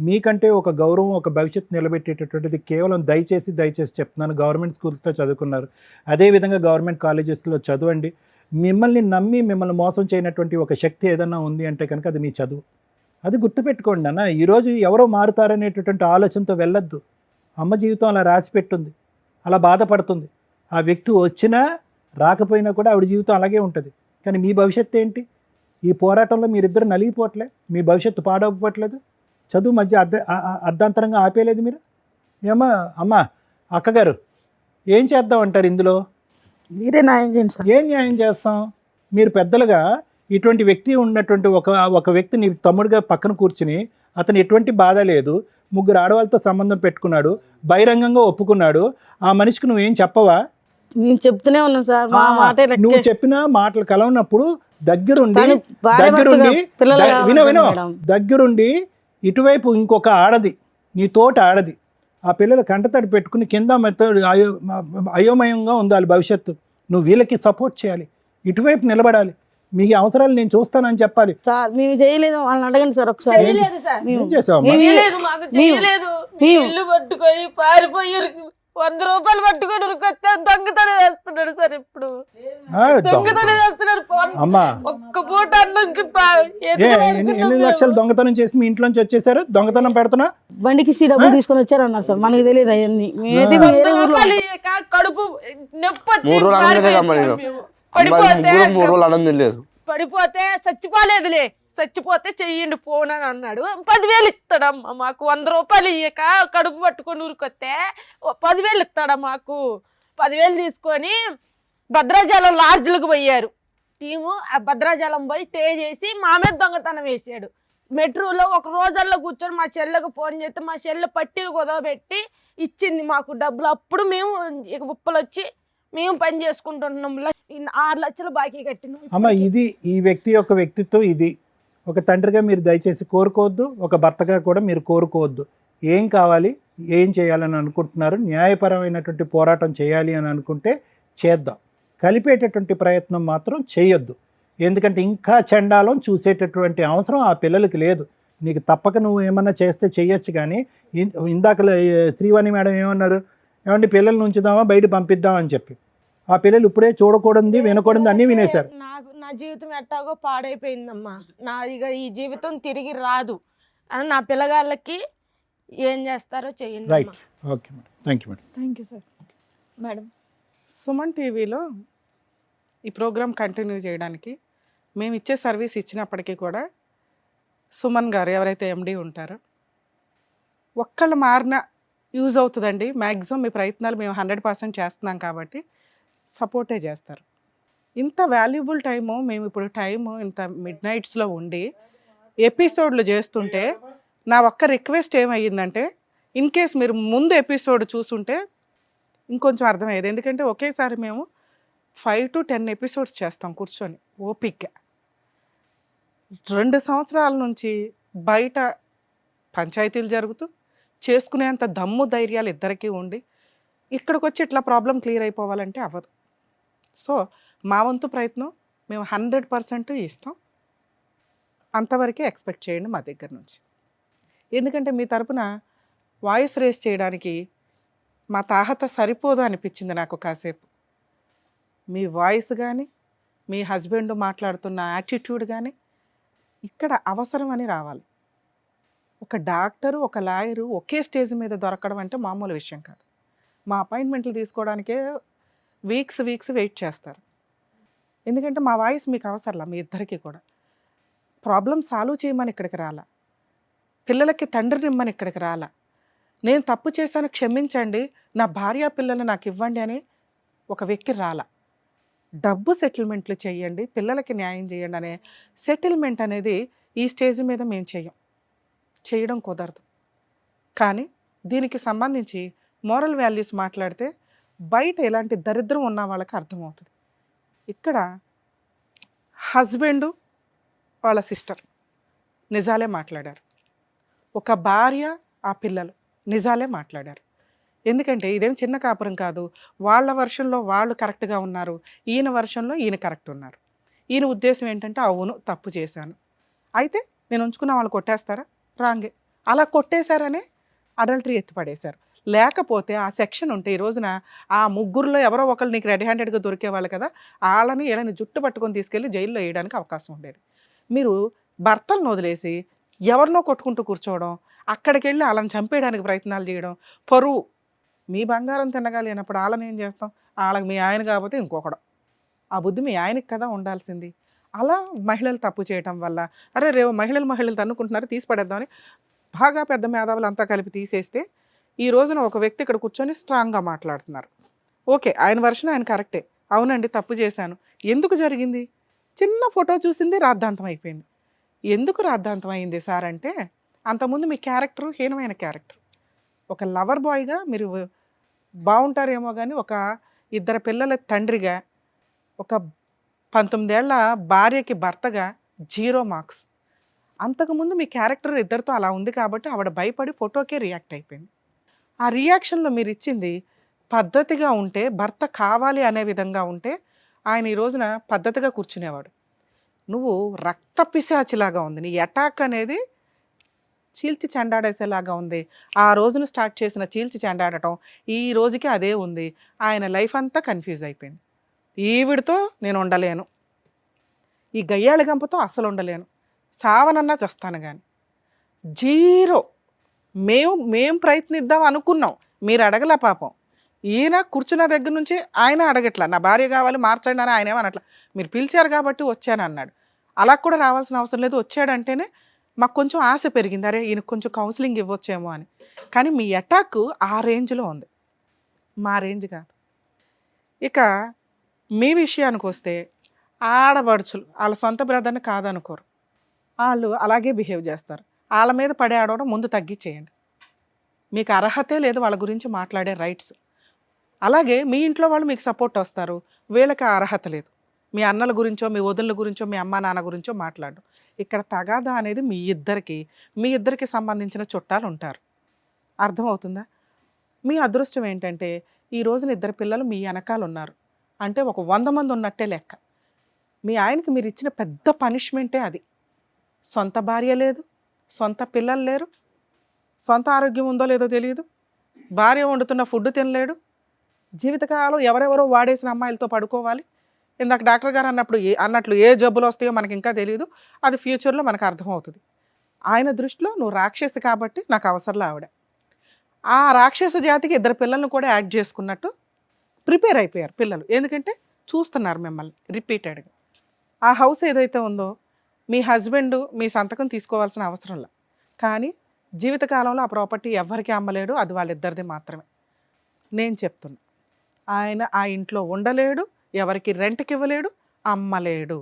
మీకంటే ఒక గౌరవం, ఒక భవిష్యత్తు నిలబెట్టేటటువంటిది కేవలం దయచేసి చెప్తున్నాను, గవర్నమెంట్ స్కూల్స్లో చదువుకున్నారు, అదేవిధంగా గవర్నమెంట్ కాలేజెస్లో చదవండి. మిమ్మల్ని నమ్మి మిమ్మల్ని మోసం చేయనటువంటి ఒక శక్తి ఏదన్నా ఉంది అంటే కనుక అది మీ చదువు. అది గుర్తుపెట్టుకోండి అన్న. ఈరోజు ఎవరో మారుతారనేటటువంటి ఆలోచనతో వెళ్ళొద్దు. అమ్మ జీవితం అలా రాసి పెట్టుంది, అలా బాధపడుతుంది. ఆ వ్యక్తి వచ్చినా రాకపోయినా కూడా ఆవిడ జీవితం అలాగే ఉంటుంది. కానీ మీ భవిష్యత్తు ఏంటి? ఈ పోరాటంలో మీరిద్దరు నలిగిపోవట్లే, మీ భవిష్యత్తు పాడవట్లేదు, చదువు మధ్య అర్ధాంతరంగా ఆపేయలేదు మీరు. ఏమా అమ్మా, అక్కగారు ఏం చేద్దాం అంటారు ఇందులో? మీరే న్యాయం చేయండి సార్. ఏం న్యాయం చేస్తాం? మీరు పెద్దలుగా ఇటువంటి వ్యక్తి ఉన్నటువంటి ఒక వ్యక్తిని తమ్ముడిగా పక్కన కూర్చుని, అతను ఎటువంటి బాధ లేదు, 3 ఆడవాళ్ళతో సంబంధం పెట్టుకున్నాడు, బహిరంగంగా ఒప్పుకున్నాడు, ఆ మనిషికి నువ్వేం చెప్పవా? నేను చెప్తూనే ఉన్నాను సార్, మా మాటే లెక్కే. నువ్వు చెప్పిన మాటలు కలవనప్పుడు దగ్గరుండి కానీ భార్య భర్తగా పిల్లలు కావాలి వినో మేడం. దగ్గరుండి ఇటువైపు ఇంకొక ఆడది, నీ తోట ఆడది, ఆ పిల్లలు కంటతడి పెట్టుకుని కింద అయోమయంగా ఉండాలి భవిష్యత్తు. నువ్వు వీళ్ళకి సపోర్ట్ చేయాలి, ఇటువైపు నిలబడాలి, మీ అవసరాలు నేను చూస్తానని చెప్పాలి. సార్ మేము చేయలేదు, వాళ్ళని అడగండి సార్ ఒకసారి. చేయలేదు సార్, ఏం చేసావమ్మా? చేయలేదు, మాకు చేయలేదు. మీ ఇల్లు పట్టుకొని పారిపోయారు. 100 రూపాయలు పట్టుకొని ఉరికొస్తే దొంగతనం వేస్తున్నాడు సార్. ఇప్పుడు దొంగతనం వేస్తున్నారు. అమ్మా ఒక్క పూట అన్నంకి ఎన్ని లక్షలు దొంగతనం చేసి మీ ఇంట్లోంచి వచ్చేసారు? దొంగతనం పెడుతున్నా బండికి డబ్బులు తీసుకొని వచ్చారు అన్నారు సార్, మనకి తెలియదు అవన్నీ. మేమైతే వేరే ఊర్లో కడుపు నొప్పి వచ్చి 3 రోజులు పారిపోయాం అన్నం మేము. పడిపోతే 3 రోజులు అన్నం తినలేదు. పడిపోతే చచ్చిపోలేదులే, చచ్చిపోతే చెయ్యండి ఫోన్ అని అన్నాడు. 10,000 ఇస్తాడమ్మా మాకు. 100 రూపాయలు ఇయ్యక కడుపు పట్టుకొని ఊరికొస్తే 10,000 ఇస్తాడా మాకు. 10,000 తీసుకొని భద్రాచలం లాడ్జ్లకు పోయారు టీము. ఆ భద్రాచలం పోయి స్టే చేసి మా మీద దొంగతనం వేసాడు. మెట్రోలో 1 రోజుల్లో కూర్చొని మా చెల్లెకు ఫోన్ చేస్తే మా చెల్లె పట్టీలు కుదవబెట్టి ఇచ్చింది మాకు డబ్బులు. అప్పుడు మేము ఇక ఉప్పలు వచ్చి మేము పని చేసుకుంటున్నాం. 6 లక్షలు బాకీ కట్టినాం. అమ్మ ఇది ఈ వ్యక్తి యొక్క వ్యక్తిత్వం ఇది. ఒక తండ్రిగా మీరు దయచేసి కోరుకోవద్దు, ఒక భర్తగా కూడా మీరు కోరుకోవద్దు. ఏం కావాలి, ఏం చేయాలని అనుకుంటున్నారు, న్యాయపరమైనటువంటి పోరాటం చేయాలి అని అనుకుంటే చేద్దాం, కలిపేటటువంటి ప్రయత్నం మాత్రం చేయొద్దు. ఎందుకంటే ఇంకా చండాలం చూసేటటువంటి అవసరం ఆ పిల్లలకి లేదు. నీకు తప్పక నువ్వు ఏమన్నా చేస్తే చెయ్యొచ్చు. కానీ ఇందాక శ్రీవాణి మేడం ఏమన్నారు, ఏమంటే పిల్లల్ని ఉంచుదామా బయట పంపిద్దామని చెప్పి, ఆ పిల్లలు ఇప్పుడే చూడకూడదు వినకూడదు అన్నీ వినేశారు. నా జీవితం ఎట్టాగో పాడైపోయిందమ్మా. నా ఇక ఈ జీవితం తిరిగి రాదు అని నా పిల్లగాళ్ళకి ఏం చేస్తారో చేయండి. Right, okay madam, thank you madam. Thank you sir. Madam, Suman టీవీలో ఈ ప్రోగ్రామ్ కంటిన్యూ చేయడానికి మేము ఇచ్చే సర్వీస్ ఇచ్చినప్పటికీ కూడా సుమన్ గారు ఎవరైతే ఎండి ఉంటారో ఒక్కళ్ళు మారిన యూజ్ అవుతుందండి. మ్యాక్సిమం మీ ప్రయత్నాలు మేము 100% చేస్తున్నాం కాబట్టి సపోర్టే చేస్తారు. ఇంత వాల్యుబుల్ టైము మేము ఇప్పుడు టైము ఇంత మిడ్ నైట్స్లో ఉండి ఎపిసోడ్లు చేస్తుంటే నా ఒక్క రిక్వెస్ట్ ఏమయ్యిందంటే, ఇన్ కేస్ మీరు ముందు ఎపిసోడ్ చూసుంటే ఇంకొంచెం అర్థమయ్యేది. ఎందుకంటే ఒకేసారి మేము 5 to 10 ఎపిసోడ్స్ చేస్తాం కూర్చొని ఓపిక్గా. 2 సంవత్సరాల నుంచి బయట పంచాయతీలు జరుగుతూ చేసుకునేంత దమ్ము ధైర్యాలు ఇద్దరికీ ఉండి ఇక్కడికి వచ్చి ఇట్లా ప్రాబ్లం క్లియర్ అయిపోవాలంటే అవ్వదు. సో మా వంతు ప్రయత్నం మేము 100% ఇస్తాం. అంతవరకే ఎక్స్పెక్ట్ చేయండి మా దగ్గర నుంచి. ఎందుకంటే మీ తరపున వాయిస్ రేస్ చేయడానికి మా తాహత సరిపోదు అనిపించింది నాకు కాసేపు. మీ వాయిస్ కానీ, మీ హస్బెండ్ మాట్లాడుతున్న యాటిట్యూడ్ కానీ ఇక్కడ అవసరం అని రావాలి. ఒక డాక్టరు, ఒక లాయరు ఒకే స్టేజ్ మీద దొరకడం అంటే మామూలు విషయం కాదు. మా అపాయింట్మెంట్లు తీసుకోవడానికే వీక్స్ వెయిట్ చేస్తారు. ఎందుకంటే మా వాయిస్ మీకు అవసరంలా. మీ ఇద్దరికీ కూడా ప్రాబ్లం సాల్వ్ చేయమని ఇక్కడికి రాలా, పిల్లలకి తండ్రినిమ్మని ఇక్కడికి రాలా, నేను తప్పు చేశాను క్షమించండి, నా భార్య పిల్లలు నాకు ఇవ్వండి అని ఒక వ్యక్తి రాల. డబ్బు సెటిల్మెంట్లు చేయండి, పిల్లలకి న్యాయం చేయండి అనే సెటిల్మెంట్ అనేది ఈ స్టేజ్ మీద మేము చేయడం కుదరదు. కానీ దీనికి సంబంధించి మోరల్ వాల్యూస్ మాట్లాడితే బయట ఎలాంటి దరిద్రం ఉన్న వాళ్ళకి అర్థమవుతుంది. ఇక్కడ హస్బెండు వాళ్ళ సిస్టర్ నిజాలే మాట్లాడారు, ఒక భార్య ఆ పిల్లలు నిజాలే మాట్లాడారు. ఎందుకంటే ఇదేం చిన్న కాపురం కాదు. వాళ్ళ వర్షన్లో వాళ్ళు కరెక్ట్గా ఉన్నారు, ఈయన వర్షన్లో ఈయన కరెక్ట్ ఉన్నారు. ఈయన ఉద్దేశం ఏంటంటే అవును తప్పు చేశాను, అయితే నేను ఉంచుకున్న వాళ్ళు కొట్టేస్తారా, రాంగే, అలా కొట్టేశారనే అడల్టరీ ఎత్తిపడేశారు. లేకపోతే ఆ సెక్షన్ ఉంటే ఈ రోజున ఆ ముగ్గురులో ఎవరో ఒకళ్ళు నీకు రెడీ హ్యాండెడ్గా దొరికేవాళ్ళు కదా, వాళ్ళని ఏడని జుట్టు పట్టుకొని తీసుకెళ్ళి జైల్లో వేయడానికి అవకాశం ఉండేది. మీరు భర్తలను వదిలేసి ఎవరినో కొట్టుకుంటూ కూర్చోవడం, అక్కడికి వెళ్ళి వాళ్ళని చంపేయడానికి ప్రయత్నాలు చేయడం, పరువు. మీ బంగారం తినగా లేనప్పుడు వాళ్ళని ఏం చేస్తాం, వాళ్ళకి మీ ఆయన కాకపోతే ఇంకొకడు. ఆ బుద్ధి మీ ఆయనకి కదా ఉండాల్సింది. అలా మహిళలు తప్పు చేయటం వల్ల అరే రేవు మహిళలు తన్నుకుంటున్నారు తీసి పడేద్దామని బాగా పెద్ద మేధావులు అంతా కలిపి తీసేస్తే ఈ రోజున ఒక వ్యక్తి ఇక్కడ కూర్చొని స్ట్రాంగ్గా మాట్లాడుతున్నారు. ఓకే, ఆయన వర్షన్ ఆయన కరెక్టే, అవునండి తప్పు చేశాను. ఎందుకు జరిగింది? చిన్న ఫోటో చూసింది రాద్ధాంతం అయిపోయింది. ఎందుకు రాద్ధాంతం అయింది సార్ అంటే, అంతకుముందు మీ క్యారెక్టర్ హీనమైన క్యారెక్టర్. ఒక లవర్ బాయ్గా మీరు బాగుంటారేమో కానీ ఒక ఇద్దరు పిల్లల తండ్రిగా, ఒక 19 ఏళ్ల భార్యకి భర్తగా 0 మార్క్స్. అంతకుముందు మీ క్యారెక్టర్ ఇద్దరితో అలా ఉంది కాబట్టి ఆవిడ భయపడి ఫోటోకే రియాక్ట్ అయిపోయింది. ఆ రియాక్షన్లో మీరు ఇచ్చింది పద్ధతిగా ఉంటే, భర్త కావాలి అనే విధంగా ఉంటే ఆయన ఈ రోజున పద్ధతిగా కూర్చునేవాడు. నువ్వు రక్త పిశాచిలాగా ఉంది, నీ అటాక్ అనేది చీల్చి చెండాడేసేలాగా ఉంది. ఆ రోజున స్టార్ట్ చేసిన చీల్చి చెండాడటం ఈ రోజుకి అదే ఉంది. ఆయన లైఫ్ అంతా కన్ఫ్యూజ్ అయిపోయింది. ఈవిడితో నేను ఉండలేను, ఈ గయ్యాళి గంపతో అసలు ఉండలేను, సావనన్నా చస్తాను కానీ 0. మేము ప్రయత్నిద్దాం అనుకున్నాం, మీరు అడగల పాపం. ఈయన కూర్చున్న దగ్గర నుంచి ఆయన అడగట్లా, నా భార్య కావాలి మార్చండి అని ఆయన ఏమనట్లా. మీరు పిలిచారు కాబట్టి వచ్చాను అన్నాడు. అలా కూడా రావాల్సిన అవసరం లేదు, వచ్చాడంటేనే మాకు కొంచెం ఆశ పెరిగింది, అరే ఈయనకు కొంచెం కౌన్సిలింగ్ ఇవ్వచ్చేమో అని. కానీ మీ అటాక్ ఆ రేంజ్లో ఉంది, మా రేంజ్ కాదు. ఇక మీ విషయానికి వస్తే ఆడబడుచులు వాళ్ళ సొంత బ్రదర్ని కాదనుకోరు, వాళ్ళు అలాగే బిహేవ్ చేస్తారు. వాళ్ళ మీద పడే ఆడవడం ముందు తగ్గించేయండి. మీకు అర్హతే లేదు వాళ్ళ గురించి మాట్లాడే రైట్స్. అలాగే మీ ఇంట్లో వాళ్ళు మీకు సపోర్ట్ వస్తారు, వీళ్ళకి ఆ అర్హత లేదు. మీ అన్నల గురించో, మీ వదినల గురించో, మీ అమ్మ నాన్న గురించో మాట్లాడడం. ఇక్కడ తగాదా అనేది మీ ఇద్దరికి సంబంధించిన చుట్టాలు ఉంటారు. అర్థమవుతుందా? మీ అదృష్టం ఏంటంటే ఈ రోజున 2 పిల్లలు మీ వెనకాల ఉన్నారు అంటే ఒక 100 మంది ఉన్నట్టే లెక్క. మీ ఆయనకి మీరు ఇచ్చిన పెద్ద పనిష్మెంటే అది. సొంత భార్య లేదు, సొంత పిల్లలు లేరు, సొంత ఆరోగ్యం ఉందో లేదో తెలియదు, భార్య వండుతున్న ఫుడ్ తినలేడు, జీవితకాలం ఎవరెవరో వాడేసిన అమ్మాయిలతో పడుకోవాలి. ఇందాక డాక్టర్ గారు అన్నట్లు ఏ జబ్బులు వస్తాయో మనకి ఇంకా తెలియదు, అది ఫ్యూచర్లో మనకు అర్థమవుతుంది. ఆయన దృష్టిలో నువ్వు రాక్షసి కాబట్టి నాకు అవసరంలో ఆవిడ. ఆ రాక్షస జాతికి 2 పిల్లలను కూడా యాడ్ చేసుకున్నట్టు ప్రిపేర్ అయిపోయారు పిల్లలు. ఎందుకంటే చూస్తున్నారు మిమ్మల్ని రిపీటెడ్గా. ఆ హౌస్ ఏదైతే ఉందో మీ హస్బెండ్ మీ సంతకం తీసుకోవాల్సిన అవసరంలా, కానీ జీవితకాలంలో ఆ ప్రాపర్టీ ఎవరికి అమ్మలేడు, అది వాళ్ళిద్దరిది మాత్రమే. నేను చెప్తున్నా, ఆయన ఆ ఇంట్లో ఉండలేడు, ఎవరికి రెంట్కి ఇవ్వలేడు, అమ్మలేడు.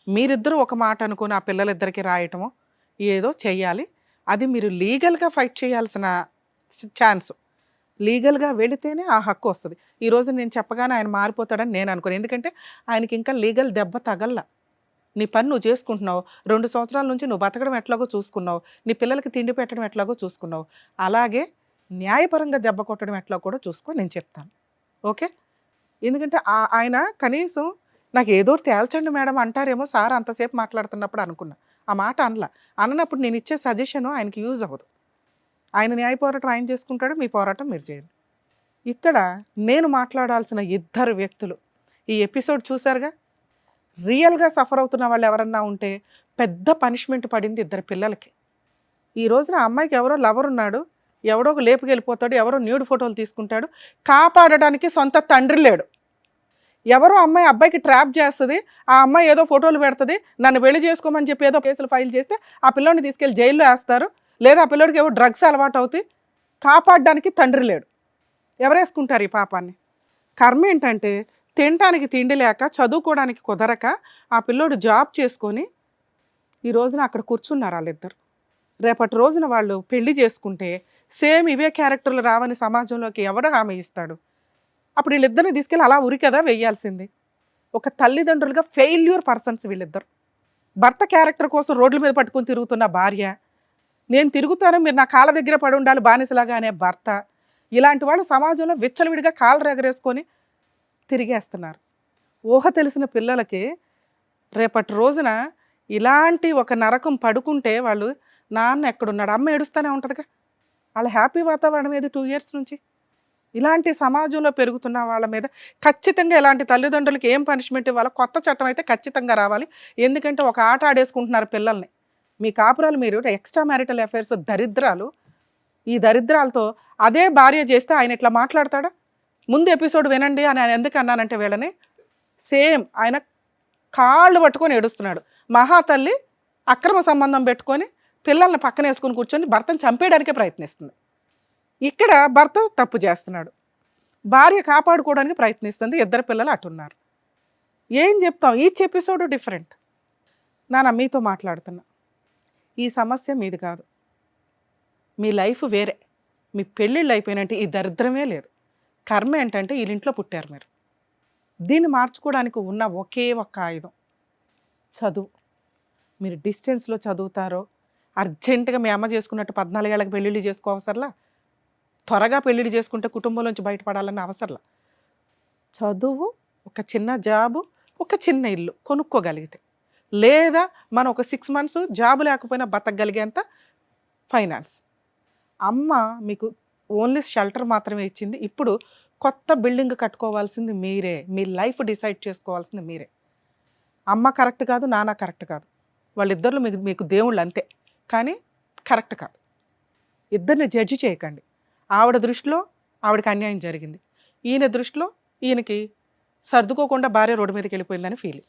మీరిద్దరూ ఒక మాట అనుకుని ఆ పిల్లలిద్దరికి రాయటమో ఏదో చెయ్యాలి. అది మీరు లీగల్గా ఫైట్ చేయాల్సిన ఛాన్స్. లీగల్గా వెళితేనే ఆ హక్కు వస్తుంది. ఈరోజు నేను చెప్పగానే ఆయన మారిపోతాడని నేను అనుకోను, ఎందుకంటే ఆయనకి ఇంకా లీగల్ దెబ్బ తగల్లా. నీ పని నువ్వు చేసుకుంటున్నావు, 2 సంవత్సరాల నుంచి నువ్వు బతకడం ఎట్లాగో చూసుకున్నావు, నీ పిల్లలకి తిండి పెట్టడం ఎట్లాగో చూసుకున్నావు, అలాగే న్యాయపరంగా దెబ్బ కొట్టడం ఎట్లా కూడా చూసుకో, నేను చెప్తాను. ఓకే? ఎందుకంటే ఆయన కనీసం నాకు ఏదో తేల్చండి మేడం అంటారేమో సార్ అంతసేపు మాట్లాడుతున్నప్పుడు అనుకున్నా. ఆ మాట అన్నప్పుడు నేను ఇచ్చే సజెషను ఆయనకి యూజ్ అవ్వదు. ఆయన న్యాయ పోరాటం ఆయన చేసుకుంటాడు, మీ పోరాటం మీరు చేయండి. ఇక్కడ నేను మాట్లాడాల్సిన 2 వ్యక్తులు ఈ ఎపిసోడ్ చూసారుగా. రియల్గా సఫర్ అవుతున్న వాళ్ళు ఎవరన్నా ఉంటే పెద్ద పనిష్మెంట్ పడింది 2 పిల్లలకి. ఈ రోజున ఆ అమ్మాయికి ఎవరో లవర్ ఉన్నాడు, ఎవడో ఒక లేపుకి వెళ్ళిపోతాడు, ఎవరో న్యూడ్ ఫోటోలు తీసుకుంటాడు, కాపాడడానికి సొంత తండ్రి లేడు. ఎవరో అమ్మాయి అబ్బాయికి ట్రాప్ చేస్తుంది, ఆ అమ్మాయి ఏదో ఫోటోలు పెడుతుంది, నన్ను పెళ్లి చేసుకోమని చెప్పి ఏదో కేసులు ఫైల్ చేస్తే ఆ పిల్లోడిని తీసుకెళ్ళి జైల్లో వేస్తారు, లేదా ఆ పిల్లోడికి ఏవో డ్రగ్స్ అలవాటు అవుతాయి. కాపాడడానికి తండ్రి లేడు. ఎవరేసుకుంటారు ఈ పాపాన్ని? కర్మ ఏంటంటే తినటానికి తిండి లేక, చదువుకోవడానికి కుదరక ఆ పిల్లోడు జాబ్ చేసుకొని ఈ రోజున అక్కడ కూర్చున్నారు వాళ్ళిద్దరు. రేపటి రోజున వాళ్ళు పెళ్లి చేసుకుంటే సేమ్ ఇవే క్యారెక్టర్లు రావని సమాజంలోకి ఎవరు హామీ ఇస్తాడు? అప్పుడు వీళ్ళిద్దరిని తీసుకెళ్ళి అలా ఉరి కదా వెయ్యాల్సింది. ఒక తల్లిదండ్రులుగా ఫెయిల్యూర్ పర్సన్స్ వీళ్ళిద్దరు. భర్త క్యారెక్టర్ కోసం రోడ్ల మీద పట్టుకుని తిరుగుతున్న భార్య, నేను తిరుగుతాను మీరు నా కాళ్ళ దగ్గర పడి ఉండాలి బానిసలాగా అనే భర్త, ఇలాంటి వాళ్ళు సమాజంలో విచ్చలవిడిగా కాళ్ళు ఎగరేసుకొని తిరిగేస్తున్నారు. ఊహ తెలిసిన పిల్లలకి రేపటి రోజున ఇలాంటి ఒక నరకం పడుకుంటే వాళ్ళు నాన్న ఎక్కడున్నాడు, అమ్మ ఏడుస్తూనే ఉంటుందిగా. వాళ్ళ హ్యాపీ వాతావరణం ఏది 2 years నుంచి? ఇలాంటి సమాజంలో పెరుగుతున్న వాళ్ళ మీద ఖచ్చితంగా ఇలాంటి తల్లిదండ్రులకి ఏం పనిష్మెంట్ ఇవ్వాలో కొత్త చట్టం అయితే ఖచ్చితంగా రావాలి. ఎందుకంటే ఒక ఆట ఆడేసుకుంటున్నారు పిల్లల్ని. మీ కాపురాలు మీరు ఎక్స్ట్రా మ్యారిటల్ అఫైర్స్ దరిద్రాలు. ఈ దరిద్రాలతో అదే భార్య చేస్తే ఆయన ఇట్లా మాట్లాడతాడా? ముందు ఎపిసోడ్ వినండి అని ఎందుకు అన్నానంటే వీళ్ళని సేమ్ ఆయన కాళ్ళు పట్టుకొని ఏడుస్తున్నాడు. మహాతల్లి అక్రమ సంబంధం పెట్టుకొని పిల్లల్ని పక్కన వేసుకొని కూర్చొని భర్తను చంపేయడానికే ప్రయత్నిస్తుంది. ఇక్కడ భర్త తప్పు చేస్తున్నాడు, భార్య కాపాడుకోవడానికి ప్రయత్నిస్తుంది, ఇద్దరు పిల్లలు అటున్నారు. ఏం చెప్తాం? Each episode different. నాన్న మీతో మాట్లాడుతున్నా, ఈ సమస్య మీది కాదు, మీ లైఫ్ వేరే. మీ పెళ్ళిళ్ళు అయిపోయినట్టు ఈ దరిద్రమే లేదు. కర్మ ఏంటంటే వీళ్ళింట్లో పుట్టారు మీరు. దీన్ని మార్చుకోవడానికి ఉన్న ఒకే ఒక్క ఆయుధం చదువు. మీరు డిస్టెన్స్లో చదువుతారో, అర్జెంటుగా మీ అమ్మ చేసుకున్నట్టు 14 ఏళ్ళకి పెళ్ళిళ్ళు చేసుకోవసరలా, త్వరగా పెళ్ళిళ్ళు చేసుకుంటే కుటుంబంలోంచి బయటపడాలన్న అవసరంలా. చదువు, ఒక చిన్న జాబు, ఒక చిన్న ఇల్లు కొనుక్కోగలిగితే, లేదా మనం ఒక 6 months జాబు లేకపోయినా బతకగలిగేంత ఫైనాన్స్. అమ్మ మీకు ఓన్లీ షెల్టర్ మాత్రమే ఇచ్చింది. ఇప్పుడు కొత్త బిల్డింగ్ కట్టుకోవాల్సింది మీరే. మీ లైఫ్ డిసైడ్ చేసుకోవాల్సింది మీరే. అమ్మ కరెక్ట్ కాదు, నాన్న కరెక్ట్ కాదు, వాళ్ళిద్దరిలో మీకు దేవుళ్ళు అంతే, కానీ కరెక్ట్ కాదు. ఇద్దరిని జడ్జి చేయకండి. ఆవిడ దృష్టిలో ఆవిడకి అన్యాయం జరిగింది, ఈయన దృష్టిలో ఈయనకి సర్దుకోకుండా భార్య రోడ్డు మీదకి వెళ్ళిపోయిందని ఫీలింగ్.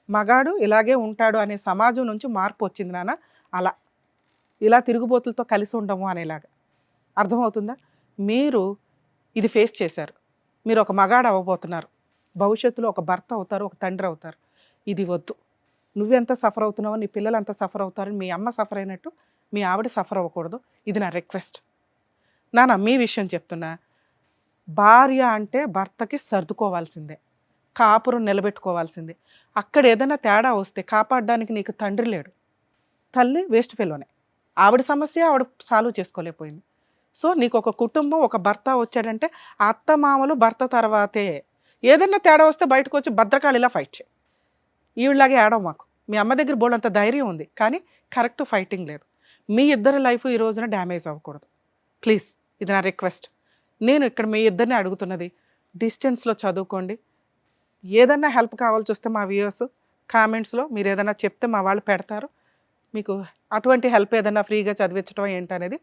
మగాడు ఇలాగే ఉంటాడు అనే సమాజం నుంచి మార్పు వచ్చింది నాన్న. అలా ఇలా తిరుగుబోతులతో కలిసి ఉండము అనేలాగా. అర్థమవుతుందా? మీరు ఇది ఫేస్ చేశారు, మీరు ఒక మగాడు అవ్వబోతున్నారు, భవిష్యత్తులో ఒక భర్త అవుతారు, ఒక తండ్రి అవుతారు. ఇది వద్దు. నువ్వెంత సఫర్ అవుతున్నావో నీ పిల్లలు అంత సఫర్ అవుతారని మీ అమ్మ సఫర్ అయినట్టు మీ ఆవిడ సఫర్ అవ్వకూడదు. ఇది నా రిక్వెస్ట్. నాన్న మీ విషయం చెప్తున్నా, భార్య అంటే భర్తకి సర్దుకోవాల్సిందే, కాపురం నిలబెట్టుకోవాల్సిందే. అక్కడ ఏదైనా తేడా వస్తే కాపాడడానికి నీకు తండ్రి లేడు, తల్లి వేస్ట్ ఫెలోనే. ఆవిడ సమస్య ఆవిడ సాల్వ్ చేసుకోలేకపోయింది. సో నీకు ఒక కుటుంబం, ఒక భర్త వచ్చాడంటే అత్త మామలు భర్త తర్వాతే. ఏదైనా తేడా వస్తే బయటకు వచ్చి భద్రకాళిలా ఫైట్ చేయి. ఈవిడలాగే ఆడవు మాకు. మీ అమ్మ దగ్గర బోల్డంత ధైర్యం ఉంది, కానీ కరెక్ట్ ఫైటింగ్ లేదు. మీ ఇద్దరి లైఫ్ ఈ రోజున డ్యామేజ్ అవ్వకూడదు. ప్లీజ్, ఇది నా రిక్వెస్ట్. నేను ఇక్కడ మీ ఇద్దరిని అడుగుతున్నది, డిస్టెన్స్లో చదువుకోండి. ఏదన్నా హెల్ప్ కావాల్సి వస్తే మా వ్యూయర్స్ కామెంట్స్లో మీరు ఏదైనా చెప్తే మా వాళ్ళు పెడతారు. మీకు అటువంటి హెల్ప్ ఏదైనా ఫ్రీగా చదివించడం ఏంటనేది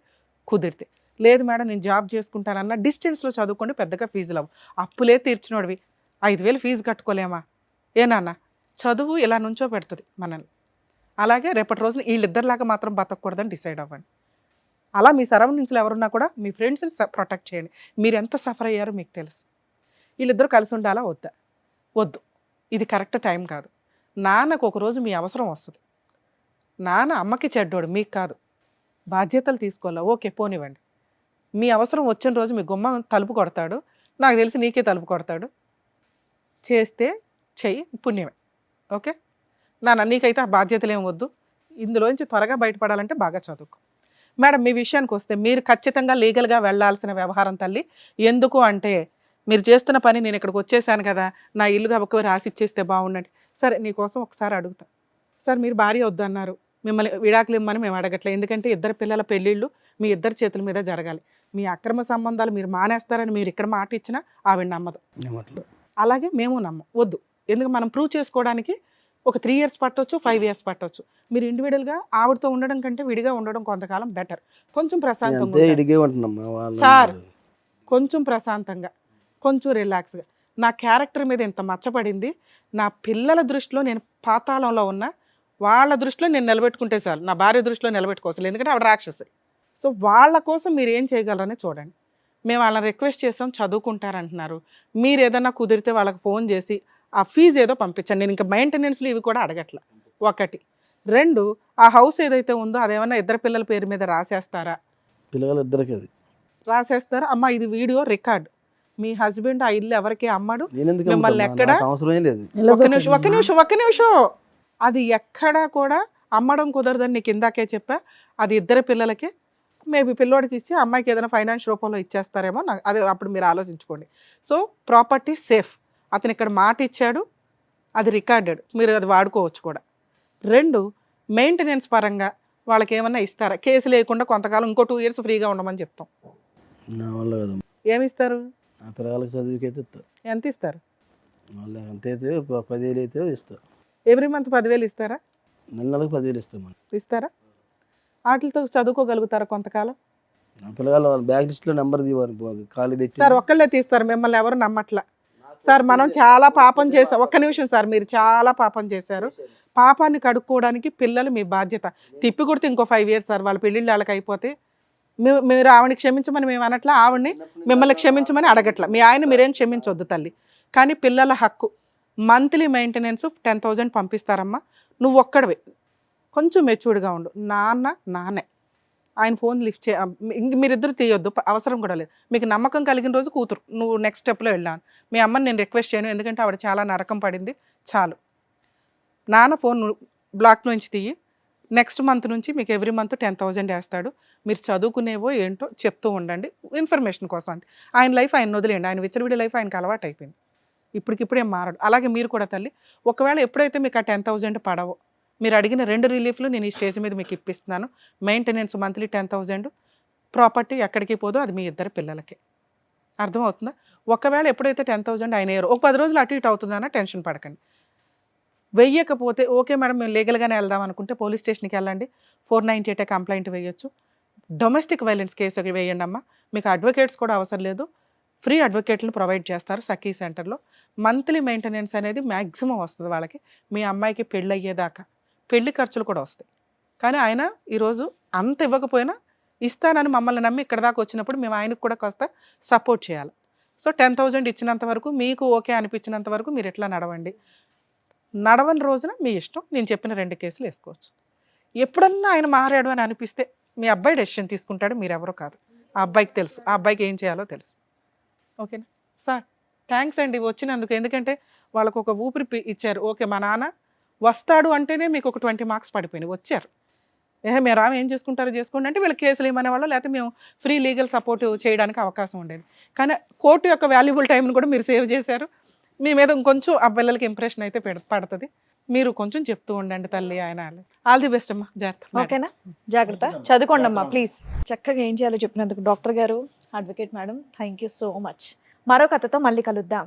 కుదిరితే. లేదు మేడం నేను జాబ్ చేసుకుంటానన్నా డిస్టెన్స్లో చదువుకోండి, పెద్దగా ఫీజులు అవ్వు. అప్పులే తీర్చినోడివి 5,000 ఫీజు కట్టుకోలేమా? ఏనాన్న, చదువు ఇలా నుంచో పెడుతుంది మనల్ని. అలాగే రేపటి రోజున వీళ్ళిద్దరిలాగా మాత్రం బతకూడదని డిసైడ్ అవ్వండి. అలా మీ సరౌండింగ్స్లో ఎవరున్నా కూడా మీ ఫ్రెండ్స్ని ప్రొటెక్ట్ చేయండి. మీరు ఎంత సఫర్ అయ్యారో మీకు తెలుసు. వీళ్ళిద్దరూ కలిసి ఉండాలా వద్దా? వద్దు, ఇది కరెక్ట్ టైం కాదు. నాన్నకు ఒకరోజు మీ అవసరం వస్తుంది. నాన్న అమ్మకి చెడ్డోడు, మీకు కాదు. బాధ్యతలు తీసుకోవాలా? ఓకే పోనివ్వండి. మీ అవసరం వచ్చిన రోజు మీ గుమ్మ తలుపు కొడతాడు, నాకు తెలిసి నీకే తలుపు కొడతాడు. చేస్తే చెయ్యి, పుణ్యమే. ఓకే నాన్న, నీకైతే ఆ బాధ్యతలు ఏం వద్దు. ఇందులోంచి త్వరగా బయటపడాలంటే బాగా చదువుకో. మేడం మీ విషయానికి వస్తే, మీరు ఖచ్చితంగా లీగల్గా వెళ్ళాల్సిన వ్యవహారం తల్లి. ఎందుకు అంటే మీరు చేస్తున్న పని నేను ఇక్కడికి వచ్చేసాను కదా, నా ఇల్లుగా ఒక రాసి ఇచ్చేస్తే బాగుండండి. సరే నీకోసం ఒకసారి అడుగుతా. సార్ మీరు భార్య వద్దు అన్నారు, మిమ్మల్ని విడాకులు ఇమ్మని మేము అడగట్లేదు. ఎందుకంటే ఇద్దరు పిల్లల పెళ్ళిళ్ళు మీ ఇద్దరు చేతుల మీద జరగాలి. మీ అక్రమ సంబంధాలు మీరు మానేస్తారని మీరు ఇక్కడ మాట ఇచ్చినా ఆవిడ నమ్మదు, అలాగే మేము నమ్మం. వద్దు, ఎందుకు మనం ప్రూవ్ చేసుకోవడానికి ఒక 3 years పట్టవచ్చు, 5 years పట్టవచ్చు. మీరు ఇండివిజువల్గా ఆవిడతో ఉండడం కంటే విడిగా ఉండడం కొంతకాలం బెటర్. కొంచెం ప్రశాంతంగా సార్, కొంచెం ప్రశాంతంగా, కొంచెం రిలాక్స్గా. నా క్యారెక్టర్ మీద ఇంత మచ్చపడింది. నా పిల్లల దృష్టిలో నేను పాతాళంలో ఉన్నా, వాళ్ళ దృష్టిలో నేను నిలబెట్టుకుంటే చాలు. నా భార్య దృష్టిలో నిలబెట్టుకోవచ్చు, ఎందుకంటే ఆవిడ రాక్షసి. సో వాళ్ళ కోసం మీరు ఏం చేయగలరని చూడండి. మేము వాళ్ళని రిక్వెస్ట్ చేసాం, చదువుకుంటారంటున్నారు. మీరు ఏదన్నా కుదిరితే వాళ్ళకి ఫోన్ చేసి ఆ ఫీజు ఏదో పంపించండి. నేను ఇంకా మెయింటెనెన్స్లు ఇవి కూడా అడగట్ల. 1. 2, ఆ హౌస్ ఏదైతే ఉందో అదేమన్నా ఇద్దరు పిల్లల పేరు మీద రాసేస్తారా? పిల్లలు ఇద్దరికి అది రాసేస్తారా? అమ్మ ఇది వీడియో రికార్డ్. మీ హస్బెండ్ ఆ ఇల్లు ఎవరికి అమ్మడు, నేను ఎందుకు మిమ్మల్ని అమ్ముతాను? ఎక్కడ నాకు అవసరమే లేదు. ఒక్క నిమిషం అది ఎక్కడా కూడా అమ్మడం కుదరదని నీకు ఇందాకే చెప్పా. అది ఇద్దరు పిల్లలకి, మేబీ పిల్లోడికి ఇచ్చి అమ్మాయికి ఏదైనా ఫైనాన్స్ రూపంలో ఇచ్చేస్తారేమో, నాకు అదే అప్పుడు మీరు ఆలోచించుకోండి. So property safe. అతను ఇక్కడ మాట ఇచ్చాడు, అది రికార్డెడ్, మీరు అది వాడుకోవచ్చు కూడా. 2, మెయింటెనెన్స్ పరంగా వాళ్ళకి ఏమన్నా ఇస్తారా? కేసు లేకుండా కొంతకాలం ఇంకో 2 years ఫ్రీగా ఉండమని చెప్తాం. నా వల్ల కదా. ఏమి ఇస్తారు? నా పిల్లలకి చదువుకి అయితే ఇస్తా. ఎంత ఇస్తారు? వాళ్ళ ఎంత అయితే 10,000 అయితే ఇస్తా. ఎవ్రీ మంత్ 10,000 ఇస్తారా? నెలకు 10,000 ఇస్తాం. ఇస్తారా? వాటితో చదువుకోగలుగుతారా కొంతకాలం? నా పిల్లలు వాళ్ళ బ్యాక్ లిస్ట్లో నెంబర్ తీవారు ఖాళీ పెట్టి. సార్ ఒక్కళ్ళే తీస్తారు, మిమ్మల్ని ఎవరు నమ్మట్లా. సార్ మనం చాలా పాపం చేసాం. ఒక్క నిమిషం సార్, మీరు చాలా పాపం చేశారు. పాపాన్ని కడుక్కోవడానికి పిల్లలు మీ బాధ్యత. తిప్పి కొడితే ఇంకో 5 years సార్, వాళ్ళ పెళ్ళిళ్ళు వాళ్ళకి అయిపోతే మీరు ఆవిడని క్షమించమని మేము అనట్లా, ఆవిడని మిమ్మల్ని క్షమించమని అడగట్లా. మీ ఆయన మీరేం క్షమించొద్దు తల్లి. కానీ పిల్లల హక్కు మంత్లీ మెయింటెనెన్స్ 10,000 పంపిస్తారమ్మా. నువ్వు ఒక్కడవే కొంచెం మెచ్యూర్డ్గా ఉండు. నాన్నే ఆయన ఫోన్ లిఫ్ట్ చే, మీరిద్దరు తీయొద్దు, అవసరం కూడా లేదు. మీకు నమ్మకం కలిగిన రోజు కూతురు నువ్వు నెక్స్ట్ స్టెప్లో వెళ్ళాను. మీ అమ్మని నేను రిక్వెస్ట్ చేయను, ఎందుకంటే ఆవిడ చాలా నరకం పడింది. చాలు, నాన్న ఫోన్ బ్లాక్ నుంచి తీయి. నెక్స్ట్ మంత్ నుంచి మీకు ఎవ్రీ మంత్ 10,000 వేస్తాడు. మీరు చదువుకునేవో ఏంటో చెప్తూ ఉండండి, ఇన్ఫర్మేషన్ కోసం అంతే. ఆయన లైఫ్ ఆయన వదిలేయండి. ఆయన విచ్చలవిడి లైఫ్ ఆయనకు అలవాటు అయిపోయింది, ఇప్పటికిప్పుడే మారడు. అలాగే మీరు కూడా తల్లి, ఒకవేళ ఎప్పుడైతే మీకు ఆ 10,000 పడవో, మీరు అడిగిన 2 రిలీఫ్లు నేను ఈ స్టేజ్ మీద మీకు ఇప్పిస్తున్నాను. మెయింటెనెన్స్ మంత్లీ 10,000, ప్రాపర్టీ ఎక్కడికి పోదో అది మీ ఇద్దరు పిల్లలకి. అర్థమవుతుందా? ఒకవేళ ఎప్పుడైతే 10,000 ఆయన ఒక 10 రోజులు అటు ఇటు అవుతుందన్నా టెన్షన్ పడకండి. వెయ్యకపోతే ఓకే మేడం మేము లీగల్గానే వెళ్దాం అనుకుంటే పోలీస్ స్టేషన్కి వెళ్ళండి. 498 కంప్లైంట్ వేయొచ్చు. డొమెస్టిక్ వైలెన్స్ కేసు వేయండి అమ్మా. మీకు అడ్వకేట్స్ కూడా అవసరం లేదు, ఫ్రీ అడ్వకేట్లను ప్రొవైడ్ చేస్తారు సఖీ సెంటర్లో. మంత్లీ మెయింటెనెన్స్ అనేది మ్యాక్సిమం వస్తుంది వాళ్ళకి. మీ అమ్మాయికి పెళ్ళి అయ్యేదాకా పెళ్లి ఖర్చులు కూడా వస్తాయి. కానీ ఆయన ఈరోజు అంత ఇవ్వకపోయినా ఇస్తానని మమ్మల్ని నమ్మి ఇక్కడ దాకా వచ్చినప్పుడు మేము ఆయనకు కూడా కాస్త సపోర్ట్ చేయాలి. సో 10,000 ఇచ్చినంత వరకు, మీకు ఓకే అనిపించినంత వరకు మీరు ఎట్లా నడవండి. నడవని రోజున మీ ఇష్టం, నేను చెప్పిన 2 కేసులు వేసుకోవచ్చు. ఎప్పుడన్నా ఆయన మారాడు అని అనిపిస్తే మీ అబ్బాయి డెసిషన్ తీసుకుంటాడు, మీరెవరో కాదు. ఆ అబ్బాయికి తెలుసు, ఆ అబ్బాయికి ఏం చేయాలో తెలుసు. ఓకేనా సార్? థ్యాంక్స్ అండి వచ్చినందుకు. ఎందుకంటే వాళ్ళకు ఒక ఊపిరి ఇచ్చారు. ఓకే మా నాన్న వస్తాడు అంటేనే మీకు ఒక 20 మార్క్స్ పడిపోయినాయి. వచ్చారు, మీరు రాము ఏం చేసుకుంటారో చేసుకోండి అంటే వీళ్ళకి కేసులు ఏమనేవాళ్ళు, లేకపోతే మేము ఫ్రీ లీగల్ సపోర్ట్ చేయడానికి అవకాశం ఉండేది. కానీ కోర్టు యొక్క వాల్యుబుల్ టైంని కూడా మీరు సేవ్ చేశారు. మీ మీద ఇంకొంచెం ఆ పిల్లలకి ఇంప్రెషన్ అయితే పడుతుంది. మీరు కొంచెం చెప్తూ ఉండండి తల్లి. ఆయన ఆల్ ది బెస్ట్ అమ్మా, జాగ్రత్త. ఓకేనా? జాగ్రత్త, చదువుకోండి అమ్మా ప్లీజ్. చక్కగా ఏం చేయాలో చెప్పినందుకు డాక్టర్ గారు, advocate madam, thank you so much. మరో కథతో మళ్ళీ కలుద్దాం.